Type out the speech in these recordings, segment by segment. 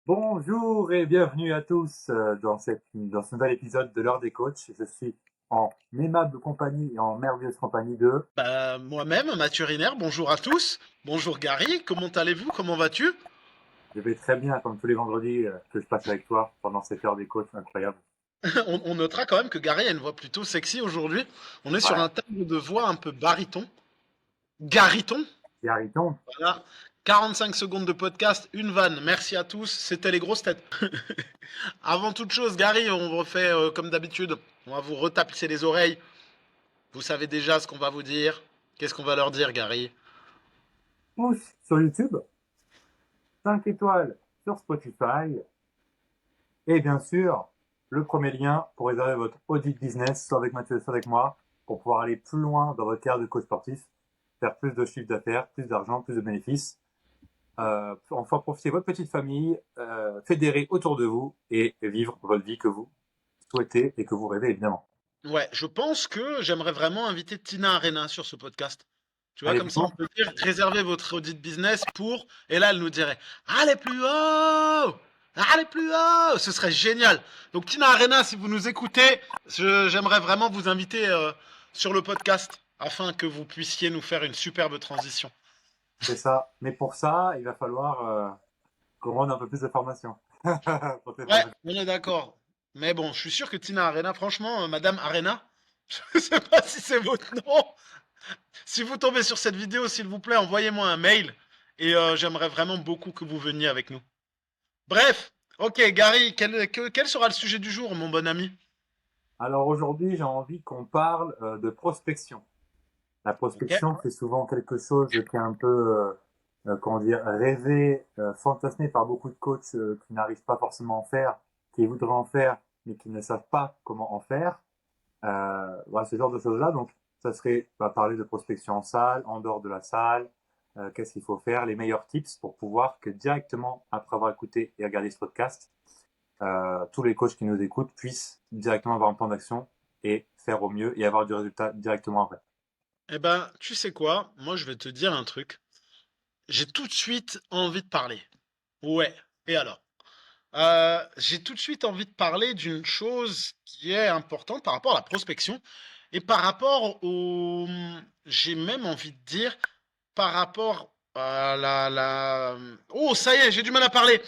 Bonjour et bienvenue à tous dans ce nouvel épisode de l'heure des coachs. Je suis en aimable compagnie et en merveilleuse compagnie de... Bah, moi-même, Mathieu Riner, bonjour à tous. Bonjour Gary, comment allez-vous? Comment vas-tu? Je vais très bien comme tous les vendredis que je passe avec toi pendant cette heure des coachs incroyable. On notera quand même que Gary a une voix plutôt sexy aujourd'hui. On est sur Ouais, un timbre de voix un peu baryton. Garyton? et Ariton, Voilà. 45 secondes de podcast, une vanne. Merci à tous. C'était les grosses têtes. Avant toute chose, Gary, on refait comme d'habitude. On va vous retapisser les oreilles. Vous savez déjà ce qu'on va vous dire. Qu'est-ce qu'on va leur dire, Gary? pouce sur YouTube, 5 étoiles sur Spotify et bien sûr le premier lien pour réserver votre audit business, soit avec Mathieu, soit avec moi, pour pouvoir aller plus loin dans votre carrière de coach sportif, faire plus de chiffre d'affaires, plus d'argent, plus de bénéfices. Enfin profiter de votre petite famille, fédérer autour de vous et vivre votre vie que vous souhaitez et que vous rêvez évidemment. Ouais, je pense que j'aimerais vraiment inviter Tina Arena sur ce podcast. Tu vois, Allez comme plus ça, loin. on peut dire réservez votre audit business pour. Et là, elle nous dirait allez plus haut! Allez plus haut! Ce serait génial. Donc, Tina Arena, si vous nous écoutez, j'aimerais vraiment vous inviter sur le podcast afin que vous puissiez nous faire une superbe transition. C'est ça. Mais pour ça, il va falloir qu'on rende un peu plus de formation. Pour tes Ouais, formations. on est d'accord. Mais bon, je suis sûr que Tina Arena, franchement, Madame Arena, je sais pas si c'est votre nom. Si vous tombez sur cette vidéo, s'il vous plaît, envoyez-moi un mail et j'aimerais vraiment beaucoup que vous veniez avec nous. Bref, ok, Gary, quel sera le sujet du jour, mon bon ami? Alors aujourd'hui, j'ai envie qu'on parle de prospection. La Ok. prospection, c'est souvent quelque chose qui est un peu, comment dire, rêvé, fantasmé par beaucoup de coachs qui n'arrivent pas forcément à en faire, qui voudraient en faire, mais qui ne savent pas comment en faire. Voilà, ce genre de choses-là. Donc, ça serait parler de prospection en salle, en dehors de la salle, qu'est-ce qu'il faut faire, les meilleurs tips pour pouvoir que directement, après avoir écouté et regardé ce podcast, tous les coachs qui nous écoutent puissent directement avoir un plan d'action et faire au mieux et avoir du résultat directement après. Eh ben, tu sais quoi? Moi, je vais te dire un truc. J'ai tout de suite envie de parler. Ouais. Et alors? J'ai tout de suite envie de parler d'une chose qui est importante par rapport à la prospection et par rapport au... J'ai même envie de dire par rapport à Oh, ça y est, j'ai du mal à parler.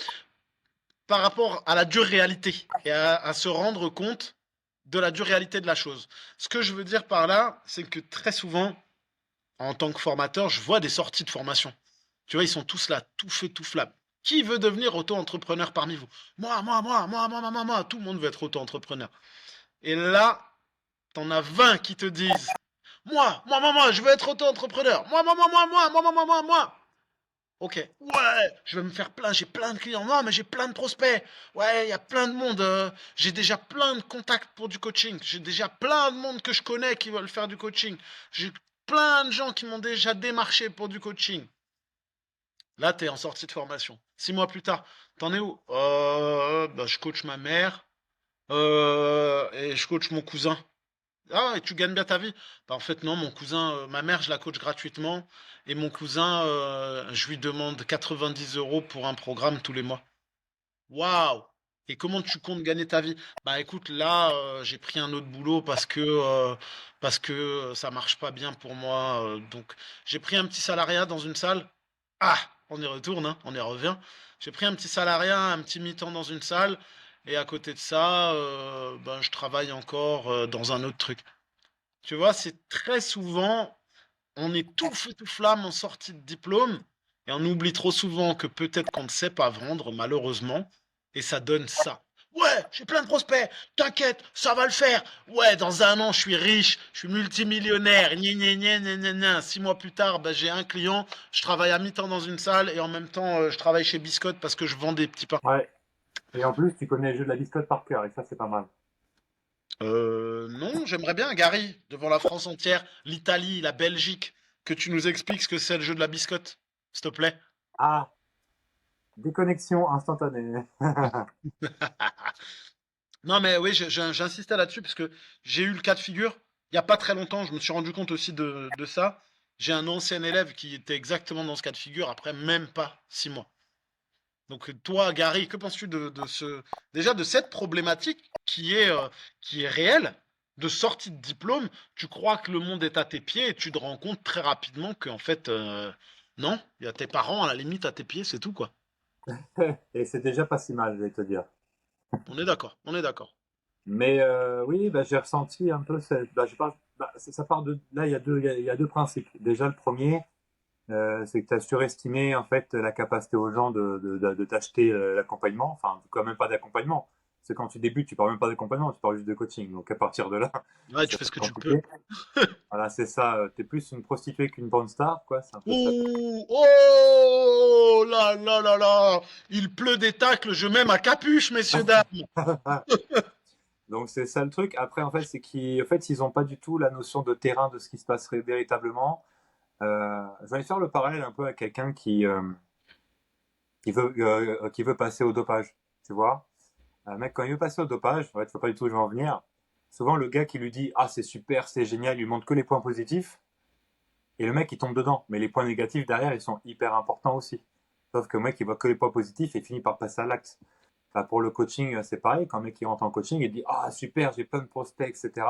Par rapport à la dure réalité et à se rendre compte de la dure réalité de la chose. Ce que je veux dire par là, c'est que très souvent, en tant que formateur, je vois des sorties de formation. Tu vois, ils sont tous là, tout feu, tout flamme. Qui veut devenir auto-entrepreneur parmi vous? Moi. Tout le monde veut être auto-entrepreneur. Et là, t'en as 20 qui te disent moi, je veux être auto-entrepreneur. Moi. Ok, ouais, je vais me faire plein, j'ai plein de clients. Non, mais j'ai plein de prospects. Ouais, il y a plein de monde. J'ai déjà plein de contacts pour du coaching. J'ai déjà plein de monde que je connais qui veulent faire du coaching. J'ai plein de gens qui m'ont déjà démarché pour du coaching. Là, t'es en sortie de formation. 6 mois plus tard, t'en es où? Bah, je coach ma mère et je coach mon cousin. Ah, et tu gagnes bien ta vie? Bah, en fait, non, mon cousin, ma mère, je la coach gratuitement. Et mon cousin, je lui demande 90 euros pour un programme tous les mois. Waouh! Et comment tu comptes gagner ta vie? Bah écoute, là, j'ai pris un autre boulot parce que ça marche pas bien pour moi. Donc, j'ai pris un petit salariat dans une salle. Ah, on y retourne, hein, on y revient. J'ai pris un petit salariat, un petit mi-temps dans une salle. Et à côté de ça, ben, je travaille encore dans un autre truc. Tu vois, c'est très souvent, on est tout feu tout flamme en sortie de diplôme et on oublie trop souvent que peut-être qu'on ne sait pas vendre, malheureusement, et ça donne ça. Ouais, j'ai plein de prospects, t'inquiète, ça va le faire. Ouais, dans un an, je suis riche, je suis multimillionnaire. Gna. 6 mois plus tard, bah, j'ai un client, je travaille à mi-temps dans une salle et en même temps, je travaille chez Biscotte parce que je vends des petits pains. Ouais. Et en plus, tu connais le jeu de la biscotte par cœur et ça, c'est pas mal. Non, j'aimerais bien, Gary, devant la France entière, l'Italie, la Belgique, que tu nous expliques ce que c'est le jeu de la biscotte, s'il te plaît. Ah, déconnexion instantanée. Non, mais oui, j'insistais là-dessus parce que j'ai eu le cas de figure, il n'y a pas très longtemps, je me suis rendu compte aussi de ça. J'ai un ancien élève qui était exactement dans ce cas de figure après même pas 6 mois. Donc toi, Gary, que penses-tu déjà de cette problématique qui est réelle, de sortie de diplôme? Tu crois que le monde est à tes pieds et tu te rends compte très rapidement qu'en fait, non, il y a tes parents à la limite à tes pieds, c'est tout quoi. Et c'est déjà pas si mal, je vais te dire. On est d'accord, on est d'accord. Mais oui, bah, j'ai ressenti un peu bah, ça part de là. Il y a deux principes. Déjà, le premier, c'est que tu as surestimé en fait la capacité aux gens de t'acheter l'accompagnement. Enfin, quand même pas d'accompagnement. C'est quand tu débutes, tu parles même pas d'accompagnement, tu parles juste de coaching. Donc à partir de là, Ouais, tu ça fais ce peut que être tu peux. compliqué. Voilà, c'est ça. T'es plus une prostituée qu'une porn star, quoi. C'est un peu ça. Ouh, oh là là là là, il pleut des tacles, je mets ma capuche, messieurs, dames. Donc c'est ça le truc. Après, en fait, en fait, ils ont pas du tout la notion de terrain de ce qui se passerait véritablement. Je vais faire le parallèle un peu à quelqu'un qui veut passer au dopage. Tu vois, un mec, quand il veut passer au dopage, ouais, tu vois pas du tout où je vais en venir. Souvent, le gars qui lui dit ah, c'est super, c'est génial, il lui montre que les points positifs. Et le mec, il tombe dedans. Mais les points négatifs derrière, ils sont hyper importants aussi. Sauf que le mec, il voit que les points positifs et finit par passer à l'acte. Enfin, pour le coaching, c'est pareil. Quand le mec il rentre en coaching, il dit ah, super, j'ai plein de prospects, etc.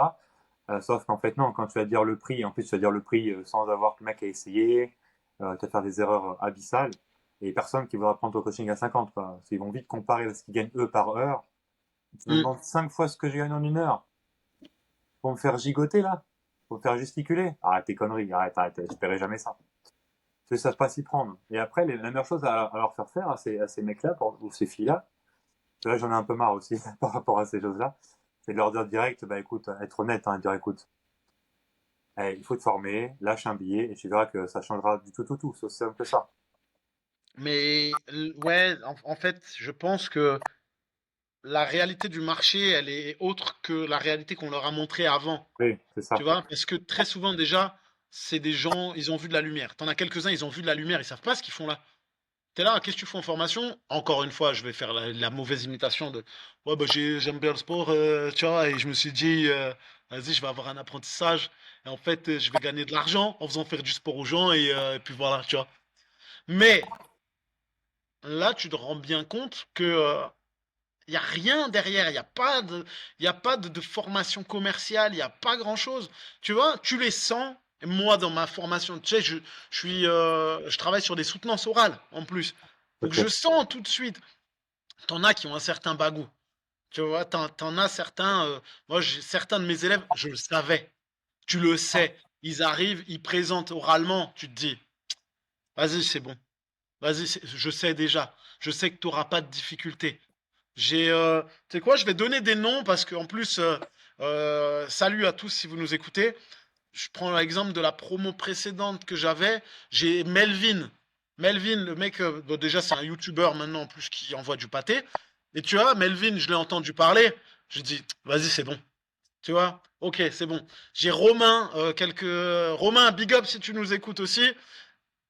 Sauf qu'en fait, non, quand tu vas dire le prix, en plus, tu vas dire le prix sans avoir que le mec a essayé, tu vas faire des erreurs abyssales. Et personne qui voudra prendre ton coaching à 50, quoi. Parce qu'ils vont vite comparer ce qu'ils gagnent eux par heure. Tu me Hmm. demandes 5 fois ce que je gagne en une heure pour me faire gigoter, là? Pour me faire gesticuler? Arrête tes conneries, arrête, j'espérais jamais ça. Ils ne savent pas s'y prendre. Et après, la meilleure chose à leur faire faire à ces mecs-là, ou ces filles-là, là j'en ai un peu marre aussi par rapport à ces choses-là, c'est de leur dire direct, bah écoute, être honnête, hein, dire écoute, il faut te former, lâche un billet et tu verras que ça changera du tout. C'est aussi simple que ça. Mais ouais, en fait, je pense que la réalité du marché, elle est autre que la réalité qu'on leur a montrée avant. Oui, c'est Tu ça. vois? Parce que très souvent déjà, c'est des gens, ils ont vu de la lumière. T'en as quelques-uns, ils ont vu de la lumière, ils savent pas ce qu'ils font là. T'es là, qu'est-ce que tu fais en formation? Encore une fois, je vais faire la mauvaise imitation de ouais, bah, j'aime bien le sport, tu vois, et je me suis dit, vas-y, je vais avoir un apprentissage. Et en fait, je vais gagner de l'argent en faisant faire du sport aux gens, et puis voilà, tu vois. Mais là, tu te rends bien compte que il n'y a rien derrière, il y a pas de formation commerciale, il n'y a pas grand-chose. Tu vois, tu les sens. Et moi, dans ma formation, tu sais, je travaille sur des soutenances orales en plus. Donc Ok. je sens tout de suite. T'en as qui ont un certain bagou. Tu vois, t'en as certains. Moi, certains de mes élèves, je le savais. Tu le sais. Ils arrivent, ils présentent oralement. Tu te dis, vas-y, c'est bon. Vas-y, je sais déjà. Je sais que tu n'auras pas de difficulté. Tu sais quoi, je vais donner des noms parce qu'en plus, salut à tous si vous nous écoutez. Je prends l'exemple de la promo précédente que j'avais. J'ai Melvin. Melvin, le mec, bon, déjà c'est un YouTuber maintenant en plus qui envoie du pâté. Et tu vois, Melvin, je l'ai entendu parler. Je dis, vas-y, c'est bon. Tu vois, ok, c'est bon. J'ai Romain, Romain, big up si tu nous écoutes aussi.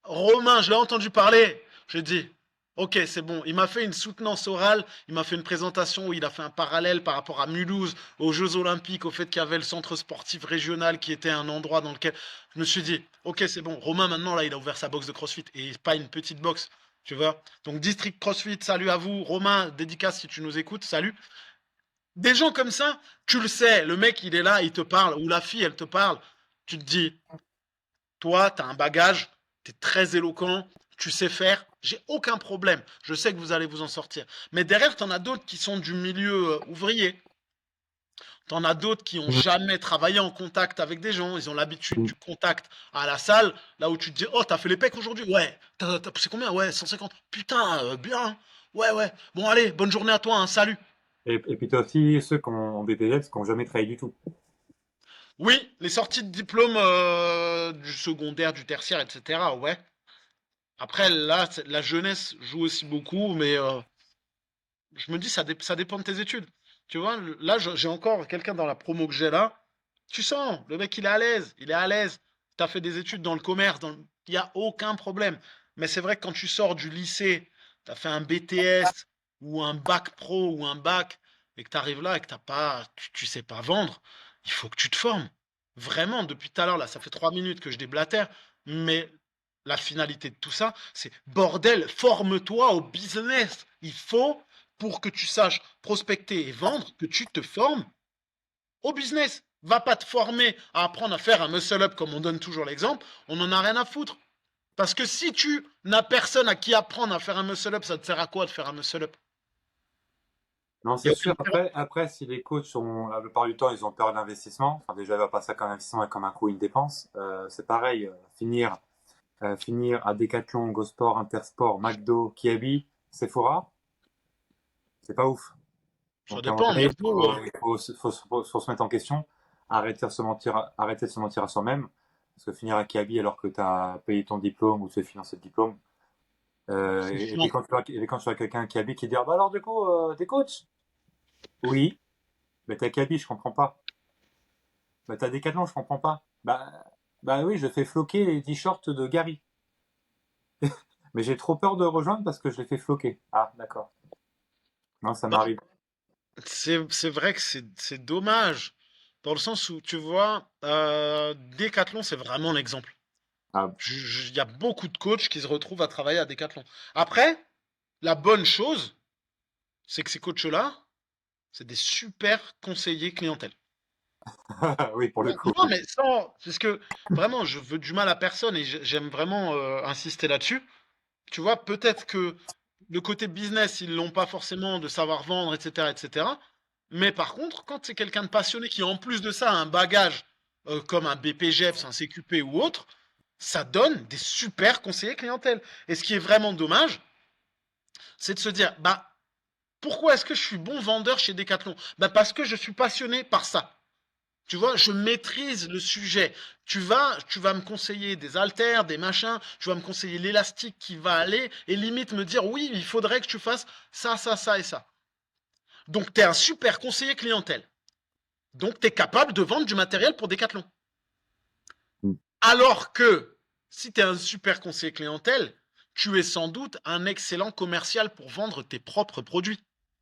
Romain, je l'ai entendu parler. J'ai dit, ok, c'est bon. Il m'a fait une soutenance orale. Il m'a fait une présentation où il a fait un parallèle par rapport à Mulhouse, aux Jeux Olympiques, au fait qu'il y avait le centre sportif régional qui était un endroit dans lequel je me suis dit, ok, c'est bon. Romain, maintenant, là, il a ouvert sa box de CrossFit et pas une petite box. Tu vois? Donc, District CrossFit, salut à vous. Romain, dédicace si tu nous écoutes, salut. Des gens comme ça, tu le sais, le mec, il est là, il te parle, ou la fille, elle te parle. Tu te dis, toi, tu as un bagage, tu es très éloquent, tu sais faire, j'ai aucun problème. Je sais que vous allez vous en sortir. Mais derrière, tu en as d'autres qui sont du milieu ouvrier. Tu en as d'autres qui n'ont jamais travaillé en contact avec des gens. Ils ont l'habitude du contact à la salle, là où tu te dis, oh, t'as fait les pecs aujourd'hui? Ouais. T'as poussé combien? Ouais, 150. Putain, bien. Ouais, ouais. Bon, allez, bonne journée à toi, hein, salut. Et puis tu as aussi ceux qui ont en BPGEPS qui n'ont jamais travaillé du tout. Oui, les sorties de diplôme du secondaire, du tertiaire, etc. Ouais. Après, là, la jeunesse joue aussi beaucoup, mais je me dis, ça dépend de tes études. Tu vois, là, j'ai encore quelqu'un dans la promo que j'ai là. Tu sens, le mec, il est à l'aise. Il est à l'aise. Tu as fait des études dans le commerce. Il n'y a aucun problème. Mais c'est vrai que quand tu sors du lycée, tu as fait un BTS ou un bac pro ou un bac, et que tu arrives là et que tu sais pas vendre, il faut que tu te formes. Vraiment, depuis tout à l'heure, là, ça fait 3 minutes que je déblatère. Mais la finalité de tout ça, c'est bordel, forme-toi au business. Il faut, pour que tu saches prospecter et vendre, que tu te formes au business. Va pas te former à apprendre à faire un muscle-up comme on donne toujours l'exemple, on n'en a rien à foutre. Parce que si tu n'as personne à qui apprendre à faire un muscle-up, ça te sert à quoi de faire un muscle-up? Non, Il n'y c'est a aucun sûr. intérêt. Après, si les coachs sont, la plupart du temps, ils ont peur d'investissement. Enfin, déjà, ils voient pas ça comme un investissement et comme un coût, une dépense. C'est pareil. Finir à Decathlon, Go Sport, Intersport, McDo, Kiabi, Sephora, c'est pas ouf. Ça Donc, à un moment dépend, donné, McDo. faut se mettre en question, arrêter de se mentir à soi-même. Parce que finir à Kiabi alors que tu as payé ton diplôme ou tu fais financer le diplôme. C'est Et chiant. puis quand tu vois quelqu'un à Kiabi qui dit, ah bah alors du coup, t'es coach? Oui. Mais t'as Kiabi, je comprends pas. Bah t'as Decathlon, je comprends pas. Bah oui, je fais floquer les t-shirts de Gary. Mais j'ai trop peur de rejoindre parce que je les fais floquer. Ah, d'accord. Non, ça Bah, m'arrive. c'est vrai que c'est dommage. Dans le sens où, tu vois, Decathlon, c'est vraiment l'exemple. Ah, Il y a beaucoup de coachs qui se retrouvent à travailler à Decathlon. Après, la bonne chose, c'est que ces coachs-là, c'est des super conseillers clientèle. oui, pour le Ouais, coup, non, oui. mais sans, parce que vraiment, je veux du mal à personne et j'aime vraiment insister là-dessus. Tu vois, peut-être que le côté business, ils l'ont pas forcément de savoir vendre, etc., etc. Mais par contre, quand c'est quelqu'un de passionné qui, en plus de ça, a un bagage comme un BPGEPS, un CQP ou autre, ça donne des super conseillers clientèle. Et ce qui est vraiment dommage, c'est de se dire, bah, pourquoi est-ce que je suis bon vendeur chez Decathlon? Bah, parce que je suis passionné par ça. Tu vois, je maîtrise le sujet. Tu vas me conseiller des haltères, des machins, tu vas me conseiller l'élastique qui va aller et limite me dire oui, il faudrait que tu fasses ça, ça, ça et ça. Donc, tu es un super conseiller clientèle. Donc, tu es capable de vendre du matériel pour Decathlon. Mm. Alors que si tu es un super conseiller clientèle, tu es sans doute un excellent commercial pour vendre tes propres produits.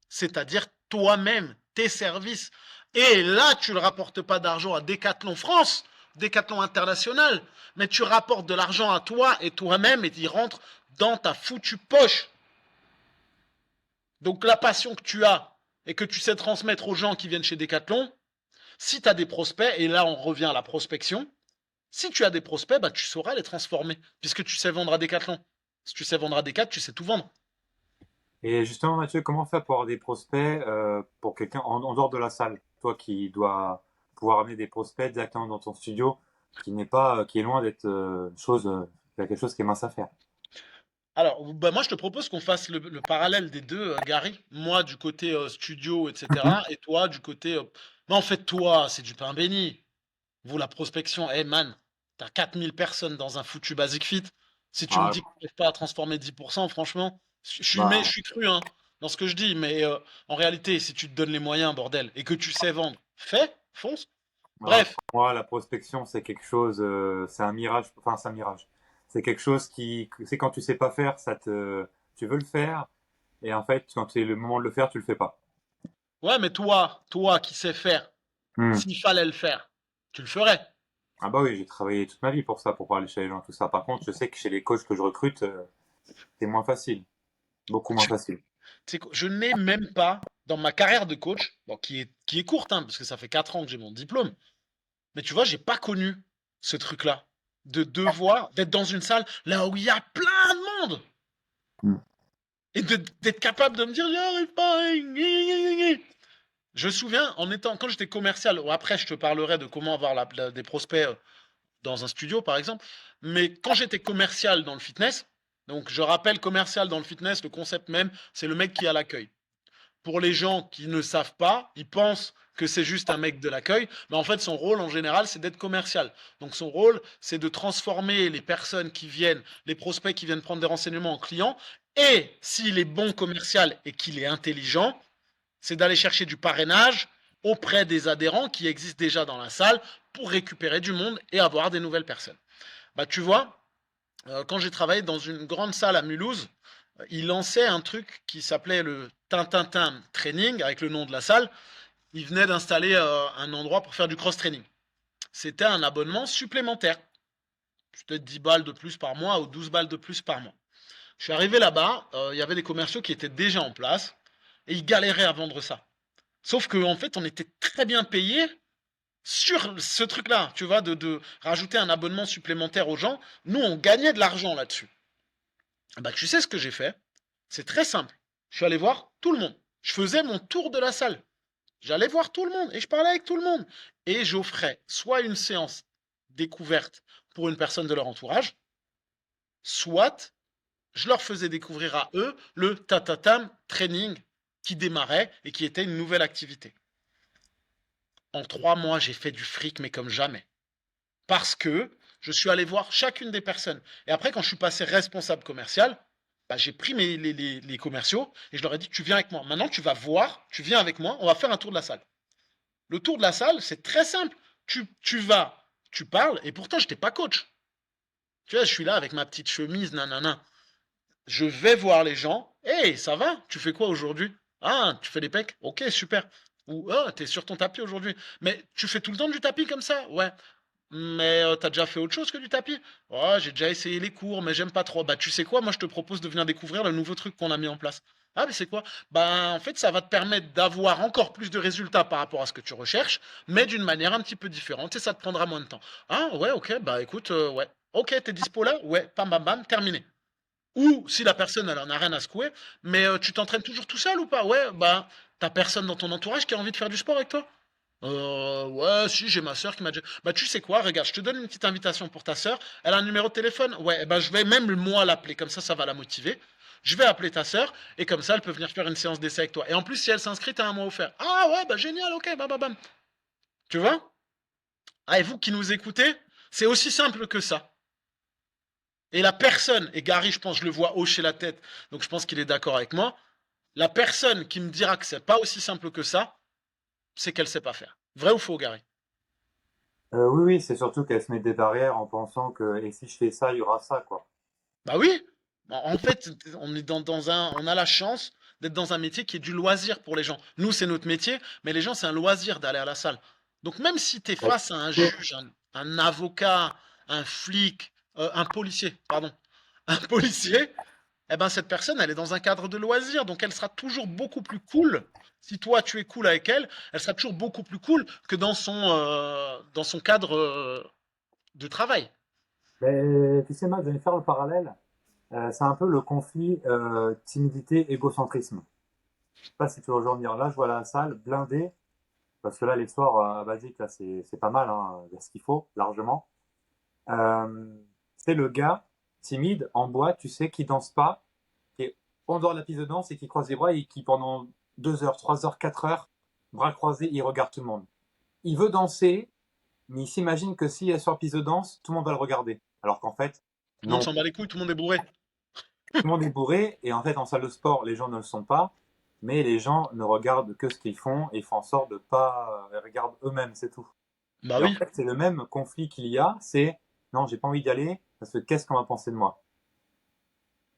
C'est-à-dire toi-même, tes services. Et là, tu ne rapportes pas d'argent à Decathlon France, Decathlon International, mais tu rapportes de l'argent à toi et toi-même et il rentre dans ta foutue poche. Donc la passion que tu as et que tu sais transmettre aux gens qui viennent chez Decathlon, si tu as des prospects, et là on revient à la prospection, si tu as des prospects, bah, tu sauras les transformer, puisque tu sais vendre à Decathlon. Si tu sais vendre à Decathlon, tu sais tout vendre. Et justement, Mathieu, comment faire pour avoir des prospects pour quelqu'un en dehors de la salle? Toi qui dois pouvoir amener des prospects directement dans ton studio, qui est loin d'être quelque chose qui est mince à faire. Alors, bah, moi, je te propose qu'on fasse le parallèle des deux, Gary. Moi, du côté studio, etc. Et toi, du côté... Mais en fait, toi, c'est du pain béni. Vous, la prospection, hey man, t'as 4000 personnes dans un foutu Basic Fit. Si tu me Ah, dis que tu n'arrives pas à transformer 10%, franchement, je bah, suis cru hein, dans ce que je dis. Mais en réalité, si tu te donnes les moyens, bordel, et que tu sais vendre, fais, fonce. Bref, pour moi, la prospection, c'est quelque chose, c'est un mirage, enfin, c'est un mirage. C'est quelque chose c'est quand tu sais pas faire, tu veux le faire, et en fait, quand c'est le moment de le faire, tu le fais pas. ouais, mais toi qui sais faire, Hmm. s'il fallait le faire, tu le ferais. Ah bah oui, j'ai travaillé toute ma vie pour ça, pour parler chez les gens, tout ça. Par contre, je sais que chez les coachs que je recrute, c'est moins facile, beaucoup moins Tu facile. sais quoi, je n'ai même pas, dans ma carrière de coach, bon, qui est courte, hein, parce que ça fait 4 ans que j'ai mon diplôme, mais tu vois, j'ai pas connu ce truc-là. De devoir, d'être dans une salle là où il y a plein de monde Hmm. et d'être capable de me dire, j'y arrive pas. Je me souviens, quand j'étais commercial, ou après je te parlerai de comment avoir des prospects dans un studio par exemple, mais quand j'étais commercial dans le fitness, donc je rappelle commercial dans le fitness, le concept même, c'est le mec qui a l'accueil. Pour les gens qui ne savent pas, ils pensent que c'est juste un mec de l'accueil, mais en fait son rôle en général c'est d'être commercial. Donc son rôle c'est de transformer les personnes qui viennent, les prospects qui viennent prendre des renseignements en clients, et s'il est bon commercial et qu'il est intelligent, c'est d'aller chercher du parrainage auprès des adhérents qui existent déjà dans la salle pour récupérer du monde et avoir des nouvelles personnes. Bah tu vois, quand j'ai travaillé dans une grande salle à Mulhouse, ils lançaient un truc qui s'appelait le Tintintin Training, avec le nom de la salle. Ils venaient d'installer un endroit pour faire du cross-training. C'était un abonnement supplémentaire. peut-être 10 balles de plus par mois ou 12 balles de plus par mois. Je suis arrivé là-bas, il y avait des commerciaux qui étaient déjà en place et ils galéraient à vendre ça. Sauf qu'en fait, on était très bien payé sur ce truc-là, tu vois, de rajouter un abonnement supplémentaire aux gens. Nous, on gagnait de l'argent là-dessus. Bah, tu sais ce que j'ai fait? C'est très simple. Je suis allé voir tout le monde. Je faisais mon tour de la salle. J'allais voir tout le monde et je parlais avec tout le monde. Et j'offrais soit une séance découverte pour une personne de leur entourage, soit je leur faisais découvrir à eux le tatatam training qui démarrait et qui était une nouvelle activité. En 3 mois, j'ai fait du fric, mais comme jamais. Parce que je suis allé voir chacune des personnes. Et après, quand je suis passé responsable commercial, bah, j'ai pris les commerciaux et je leur ai dit, tu viens avec moi. Maintenant, tu vas voir, tu viens avec moi, on va faire un tour de la salle. Le tour de la salle, c'est très simple. Tu vas, tu parles, et pourtant, je n'étais pas coach. Tu vois, je suis là avec ma petite chemise, nanana. Je vais voir les gens. Hey, ça va? Tu fais quoi aujourd'hui? Ah, tu fais des pecs? Ok, super. Ou, oh, t'es sur ton tapis aujourd'hui. Mais tu fais tout le temps du tapis comme ça? Ouais. Mais t'as déjà fait autre chose que du tapis? Oh, j'ai déjà essayé les cours, mais j'aime pas trop. Bah, tu sais quoi? Moi, je te propose de venir découvrir le nouveau truc qu'on a mis en place. Ah, mais c'est quoi? Bah, en fait, ça va te permettre d'avoir encore plus de résultats par rapport à ce que tu recherches, mais d'une manière un petit peu différente et ça te prendra moins de temps. Ah, ouais, ok, bah écoute, ouais. Ok, t'es dispo là? Ouais, pam, bam, bam, terminé. Ou si la personne, elle en a rien à secouer, mais tu t'entraînes toujours tout seul ou pas? Ouais, bah, t'as personne dans ton entourage qui a envie de faire du sport avec toi? Ouais, si, j'ai ma sœur qui m'a dit. Bah, tu sais quoi, regarde, je te donne une petite invitation pour ta sœur. Elle a un numéro de téléphone? Ouais, eh ben, je vais même moi l'appeler, comme ça va la motiver. Je vais appeler ta sœur, et comme ça, elle peut venir faire une séance d'essai avec toi. Et en plus, si elle s'inscrit, t'as un mois offert. Ah ouais, bah génial, ok, bam, bam, bam. Tu vois? Ah, et vous qui nous écoutez, c'est aussi simple que ça. Et la personne, et Gary, je pense, je le vois hocher la tête, donc je pense qu'il est d'accord avec moi. La personne qui me dira que c'est pas aussi simple que ça, c'est qu'elle sait pas faire. Vrai ou faux, Gary? Oui, oui, c'est surtout qu'elle se met des barrières en pensant que et si je fais ça, il y aura ça, quoi. Bah oui. En fait, on est on a la chance d'être dans un métier qui est du loisir pour les gens. Nous, c'est notre métier, mais les gens, c'est un loisir d'aller à la salle. Donc même si tu es Ouais. face à un juge, un avocat, un flic, un policier, pardon, un policier, eh ben cette personne, elle est dans un cadre de loisir, donc elle sera toujours beaucoup plus cool. Si toi, tu es cool avec elle, elle sera toujours beaucoup plus cool que dans son cadre de travail. Mais tu sais, Max, je vais faire le parallèle. C'est un peu le conflit timidité-égocentrisme. Je sais pas si tu vas rejoindre. Là, je vois la salle blindée, parce que là, les soirs basiques, là, c'est pas mal, hein, il y a ce qu'il faut, largement. Euh, c'est le gars timide en boîte, tu sais, qui danse pas, qui est en dehors de la piste de danse et qui croise les bras et qui pendant 2 heures, 3 heures, 4 heures, bras croisés, il regarde tout le monde. Il veut danser, mais il s'imagine que s'il est sur la piste de danse, tout le monde va le regarder. Alors qu'en fait, Tout le monde non. s'en bat les couilles, tout le monde est bourré. Tout le monde est bourré et en fait, en salle de sport, les gens ne le sont pas, mais les gens ne regardent que ce qu'ils font et font en sorte de pas regarder eux-mêmes, c'est tout. Bah Et en oui. fait, c'est le même conflit qu'il y a, c'est non, j'ai pas envie d'y aller parce que qu'est-ce qu'on va penser de moi?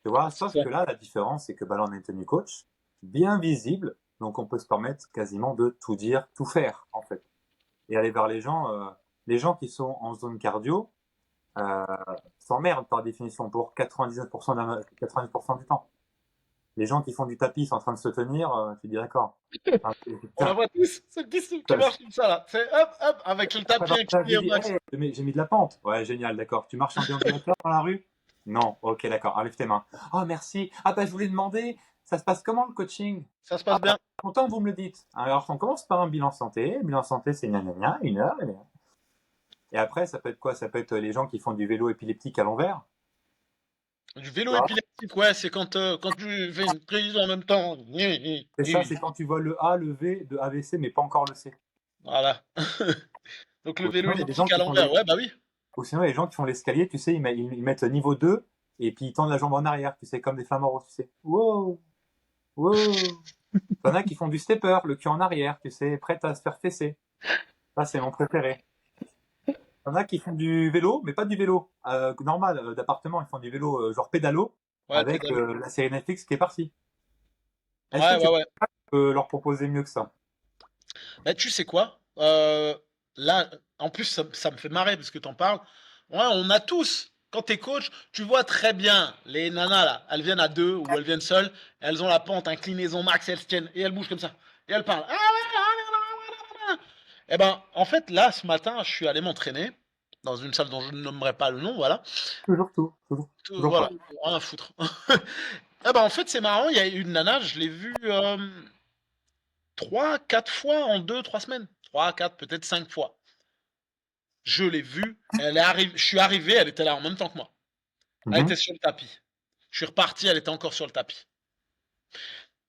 Tu vois, C'est sauf ça. que là, la différence, c'est que bah, là, on est tenu coach, bien visible, donc on peut se permettre quasiment de tout dire, tout faire, en fait. Et aller vers les gens qui sont en zone cardio, euh, s'emmerdent par définition pour 99% 90% du temps. Les gens qui font du tapis sont en train de se tenir, tu dis d'accord. Ah, On la putain, voit tous, c'est qui ça, marche comme ça là. C'est hop, hop, avec le tapis ça, incliné j'ai au dit, max. hey, j'ai mis de la pente. Ouais, génial, d'accord. Tu marches en déambulateur dans la rue? Non, ok, d'accord. Enlève tes mains. Oh, merci. Ah, bah, je voulais demander, ça se passe comment le coaching? Ça se Ah, passe bah, bien. content que vous me le dites. Alors, on commence par un bilan santé. Le bilan santé, c'est gna gna gna, 1 heure. Et après, ça peut être quoi? Ça peut être les gens qui font du vélo épileptique à l'envers. Du Tu vélo vois. épileptique, ouais, c'est quand tu fais une prise en même temps. Et ça, c'est quand tu vois le A, le V de AVC, mais pas encore le C. Voilà. Donc le Ou vélo sinon, il y a des gens elliptique à qui font l'envers, ouais, bah oui. Ou sinon, il y a des gens qui font l'escalier, tu sais, ils mettent le niveau 2 et puis ils tendent la jambe en arrière, tu sais, comme des flamants roses, tu sais. Wow, wow. T'en as qui font du stepper, le cul en arrière, tu sais, prêt à se faire fesser. Ça, c'est mon préféré. T'en as qui font du vélo, mais pas du vélo normal, d'appartement, ils font du vélo genre pédalo, Ouais, le avec pédalo. la série Netflix qui est partie. Est-ce que Ouais, tu ouais, ouais. peux leur proposer mieux que ça? Bah tu sais quoi? Là, en plus, ça me fait marrer parce que t'en parles. Ouais, on a tous. Quand t'es coach, tu vois très bien les nanas là, elles viennent à deux ou elles viennent seules, elles ont la pente, inclinaison max, elles se tiennent et elles bougent comme ça. Et elles parlent. Eh ben, en fait, là, ce matin, je suis allé m'entraîner dans une salle dont je ne nommerai pas le nom, voilà. Toujours tout, toujours Voilà, pas. rien à foutre. Eh ben, en fait, c'est marrant, il y a une nana, je l'ai vue 3, 4 fois en 2, 3 semaines. 3, 4, peut-être 5 fois. Je l'ai vue, je suis arrivé, elle était là en même temps que moi. Elle était Mhm. sur le tapis. Je suis reparti, elle était encore sur le tapis.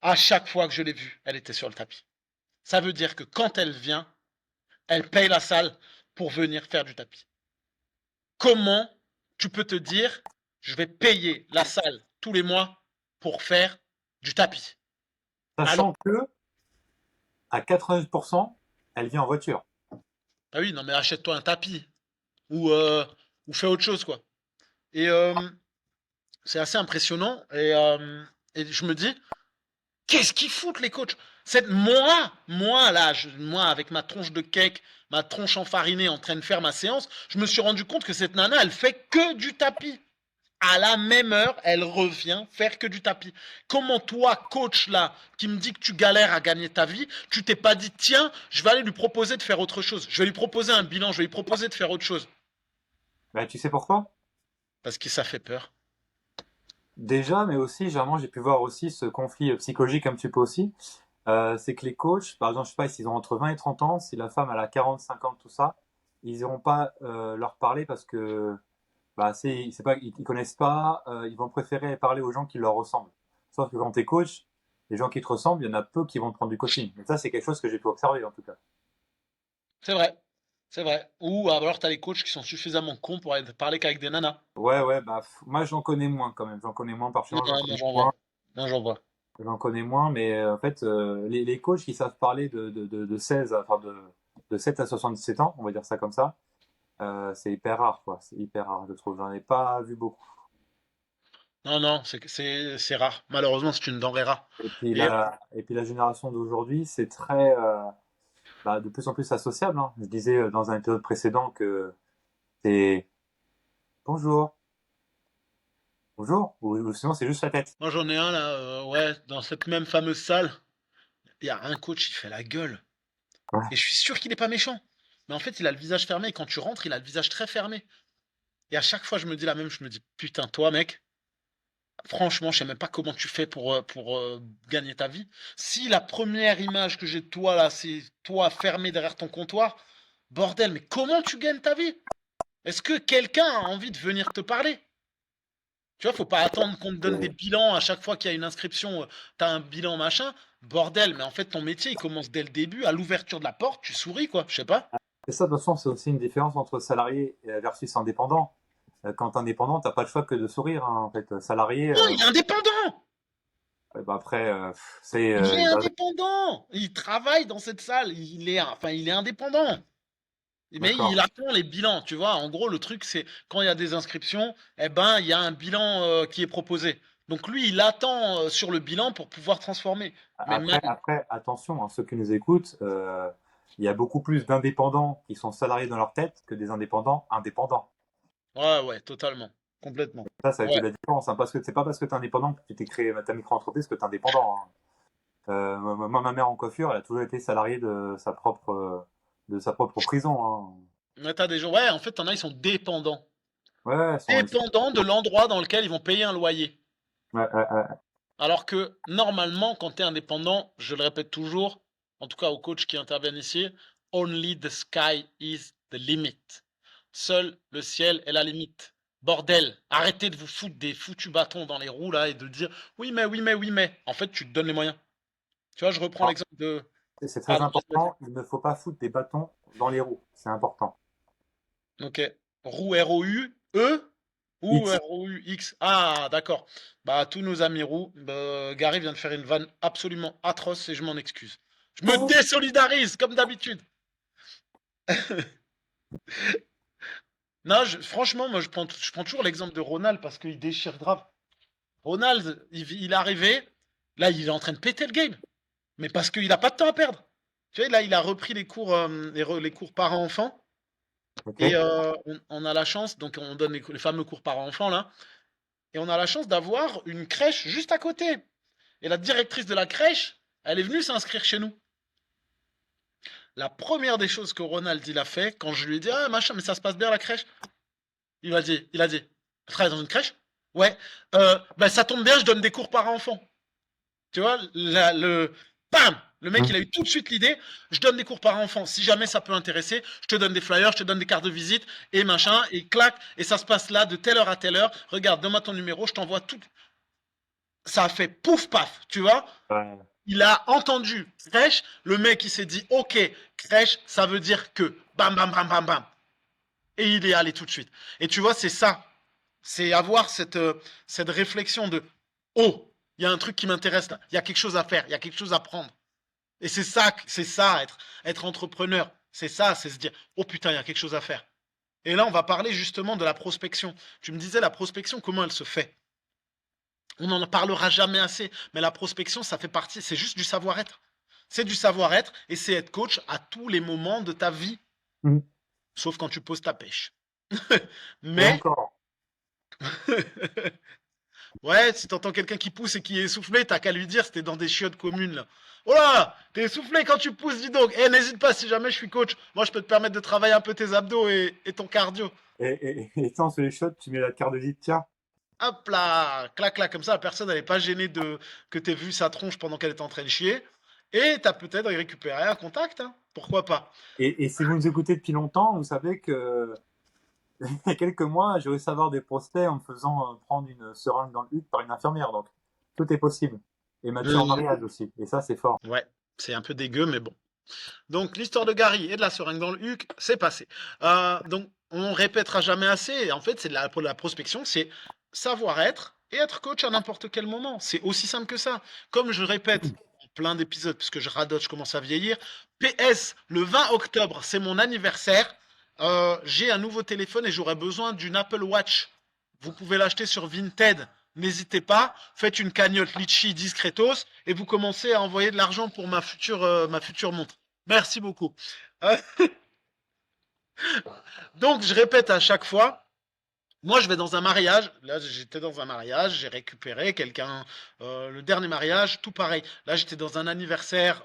À chaque fois que je l'ai vue, elle était sur le tapis. Ça veut dire que quand elle vient, elle paye la salle pour venir faire du tapis. Comment tu peux te dire, je vais payer la salle tous les mois pour faire du tapis? Alors, Sachant que à 90%, elle vient en voiture. ah oui, non mais achète-toi un tapis ou, fais autre chose quoi. Et c'est assez impressionnant et je me dis, qu'est-ce qu'ils foutent les coachs? Moi là, moi avec ma tronche de cake, ma tronche enfarinée en train de faire ma séance, je me suis rendu compte que cette nana, elle fait que du tapis. À la même heure, elle revient faire que du tapis. Comment toi, coach là, qui me dit que tu galères à gagner ta vie, tu t'es pas dit, tiens, je vais aller lui proposer de faire autre chose. Je vais lui proposer un bilan, je vais lui proposer de faire autre chose. Bah, tu sais pourquoi? Parce que ça fait peur. Déjà, mais aussi, généralement, j'ai pu voir aussi ce conflit psychologique un petit peu aussi. C'est que les coachs, par exemple, je sais pas, s'ils ont entre 20 et 30 ans, si la femme elle a 40, 50, tout ça, ils iront pas leur parler parce que bah, c'est pas, ils connaissent pas, ils vont préférer parler aux gens qui leur ressemblent. Sauf que quand tu es coach, les gens qui te ressemblent, il y en a peu qui vont te prendre du coaching. Mais ça, c'est quelque chose que j'ai pu observer en tout cas. C'est vrai. C'est vrai. Ou alors t'as les coachs qui sont suffisamment cons pour aller parler qu'avec des nanas. Ouais, ouais, bah, moi j'en connais moins quand même. J'en connais moins par chez Non, moi, j'en moi connais j'en vois. moins. Moi j'en vois. J'en connais moins, mais en fait, les coachs qui savent parler de 16, enfin de 7 à 77 ans, on va dire ça comme ça, c'est hyper rare, quoi. C'est hyper rare, je trouve. J'en ai pas vu beaucoup. Non, non, c'est rare. Malheureusement, c'est une denrée rare. Et Et puis la génération d'aujourd'hui, c'est très, bah, de plus en plus associable, hein. Je disais dans un épisode précédent que c'est bonjour, bonjour, ou sinon c'est juste la tête. moi j'en ai un là, ouais, dans cette même fameuse salle, il y a un coach, il fait la gueule. Et Ouais. je suis sûr qu'il n'est pas méchant. Mais en fait, il a le visage fermé. Et quand tu rentres, il a le visage très fermé. Et à chaque fois, je me dis la même. Je me dis, putain, toi, mec, franchement, je sais même pas comment tu fais pour gagner ta vie. Si la première image que j'ai de toi, là, c'est toi fermé derrière ton comptoir, bordel, mais comment tu gagnes ta vie? Est-ce que quelqu'un a envie de venir te parler? Tu vois, faut pas attendre qu'on te donne des Et, bilans à chaque fois qu'il y a une inscription, t'as un bilan machin. Bordel, mais en fait, ton métier, il commence dès le début, à l'ouverture de la porte, tu souris, quoi, je sais pas. et ça, de toute façon, c'est aussi une différence entre salarié versus indépendant. Quand t'es indépendant, t'as pas le choix que de sourire, hein, en fait. Salarié, Non, il est indépendant! ouais, bah après, c'est, Il est indépendant! Il travaille dans cette salle, il est indépendant. Mais il d'accord. attend les bilans, tu vois. En gros, le truc, c'est quand il y a des inscriptions, eh ben, il y a un bilan qui est proposé. Donc lui, il attend sur le bilan pour pouvoir transformer. Mais même, Après, attention, hein, ceux qui nous écoutent, il y a beaucoup plus d'indépendants qui sont salariés dans leur tête que des indépendants indépendants. ouais, ouais, totalement, complètement. Ça va être Ouais, la différence, hein, parce que c'est pas parce que tu es indépendant que tu t'es créé ta micro-entreprise que tu es indépendant, hein. Moi, ma mère en coiffure, elle a toujours été salariée de sa propre prison, hein. mais t'as des gens, ouais, en fait, t'en as, ils sont dépendants. Ouais, ouais, Dépendants de l'endroit dans lequel ils vont payer un loyer. ouais, ouais, ouais. Alors que normalement, quand tu es indépendant, je le répète toujours, en tout cas aux coachs qui interviennent ici, only the sky is the limit. Seul le ciel est la limite. Bordel, arrêtez de vous foutre des foutus bâtons dans les roues là et de dire oui mais oui mais oui mais. En fait, tu te donnes les moyens. Tu vois, je reprends Alors, l'exemple de. c'est très Pardon, vas-y. important, il ne faut pas foutre des bâtons dans les roues, c'est important. Ok. Roue R-O-U-E ou X. R-O-U-X. Ah, d'accord. Bah, tous nos amis roux, bah, Gary vient de faire une vanne absolument atroce et je m'en excuse. Je me désolidarise, comme d'habitude. Non, franchement, moi, je prends toujours l'exemple de Ronald parce qu'il déchire grave. Ronald, il est arrivé, là, il est en train de péter le game. Mais parce qu'il n'a pas de temps à perdre. Tu vois, là, il a repris les cours, les cours parents-enfants. Ok. Et on a la chance, donc on donne les fameux cours par enfant là, et on a la chance d'avoir une crèche juste à côté. Et la directrice de la crèche, elle est venue s'inscrire chez nous. La première des choses que Ronald il a fait, quand je lui ai dit ah machin, mais ça se passe bien la crèche, il a dit, je travaille dans une crèche? Ouais. Ben ça tombe bien, je donne des cours par enfant. Tu vois, bam! Le mec, il Hmm. a eu tout de suite l'idée. Je donne des cours par enfant. Si jamais ça peut intéresser, je te donne des flyers, je te donne des cartes de visite et machin, et clac, et ça se passe là de telle heure à telle heure. Regarde, donne-moi ton numéro, je t'envoie tout. Ça a fait pouf paf, tu vois. Ouais. Il a entendu crèche, le mec, il s'est dit, ok, crèche, ça veut dire que. Bam, bam, bam, bam, bam. Et il est allé tout de suite. Et tu vois, c'est ça. C'est avoir cette réflexion de, oh, il y a un truc qui m'intéresse là, il y a quelque chose à faire, il y a quelque chose à prendre. Et c'est ça, être entrepreneur. C'est ça, c'est se dire, oh putain, il y a quelque chose à faire. Et là, on va parler justement de la prospection. Tu me disais, la prospection, comment elle se fait? On n'en parlera jamais assez, mais la prospection, ça fait partie, c'est juste du savoir-être. C'est du savoir-être et c'est être coach à tous les moments de ta vie, Hmm. sauf quand tu poses ta pêche. Et Mais, encore. ouais, si t'entends quelqu'un qui pousse et qui est essoufflé, t'as qu'à lui dire, c'était dans des chiottes communes, là. Oh là, t'es essoufflé quand tu pousses, dis donc. Eh, n'hésite pas, si jamais je suis coach, moi je peux te permettre de travailler un peu tes abdos et ton cardio. Et sans les shots, tu mets la carte de visite, tiens. Hop là, clac, clac, comme ça, la personne, elle n'est pas gênée que t'aies vu sa tronche pendant qu'elle est en train de chier. Et t'as peut-être récupéré un contact, hein. Pourquoi pas? Et si vous nous écoutez depuis longtemps, vous savez que il y a quelques mois, j'ai réussi à avoir des prospects en me faisant prendre une seringue dans le huc par une infirmière. Donc, tout est possible. Et Mathieu en Mhm. mariage aussi. Et ça, c'est fort. Ouais, c'est un peu dégueu, mais bon. Donc, l'histoire de Gary et de la seringue dans le huc, c'est passé. Donc, on répétera jamais assez. En fait, c'est la prospection, c'est savoir-être et être coach à n'importe quel moment. C'est aussi simple que ça. Comme je répète en plein d'épisodes, puisque je radote, je commence à vieillir. PS, le 20 octobre, c'est mon anniversaire. J'ai un nouveau téléphone et j'aurais besoin d'une Apple Watch. Vous pouvez l'acheter sur Vinted. N'hésitez pas, faites une cagnotte Litchi discretos et vous commencez à envoyer de l'argent pour ma future montre. Merci beaucoup. Euh, donc, je répète à chaque fois, moi, je vais dans un mariage. Là, j'étais dans un mariage, j'ai récupéré quelqu'un. Le dernier mariage, tout pareil. Là, j'étais dans un anniversaire.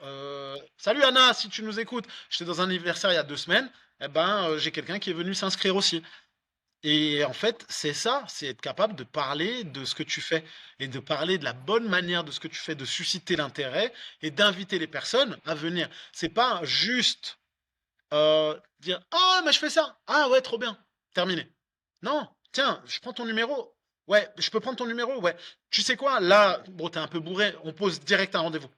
Salut Anna, si tu nous écoutes. J'étais dans un anniversaire il y a 2 semaines. Eh ben, j'ai quelqu'un qui est venu s'inscrire aussi. Et en fait, c'est ça, c'est être capable de parler de ce que tu fais et de parler de la bonne manière de ce que tu fais, de susciter l'intérêt et d'inviter les personnes à venir. C'est pas juste dire ah mais je fais ça, ah ouais trop bien, terminé. Non, tiens, je prends ton numéro. Ouais, je peux prendre ton numéro. Ouais, tu sais quoi, là, bon t'es un peu bourré, on pose direct un rendez-vous.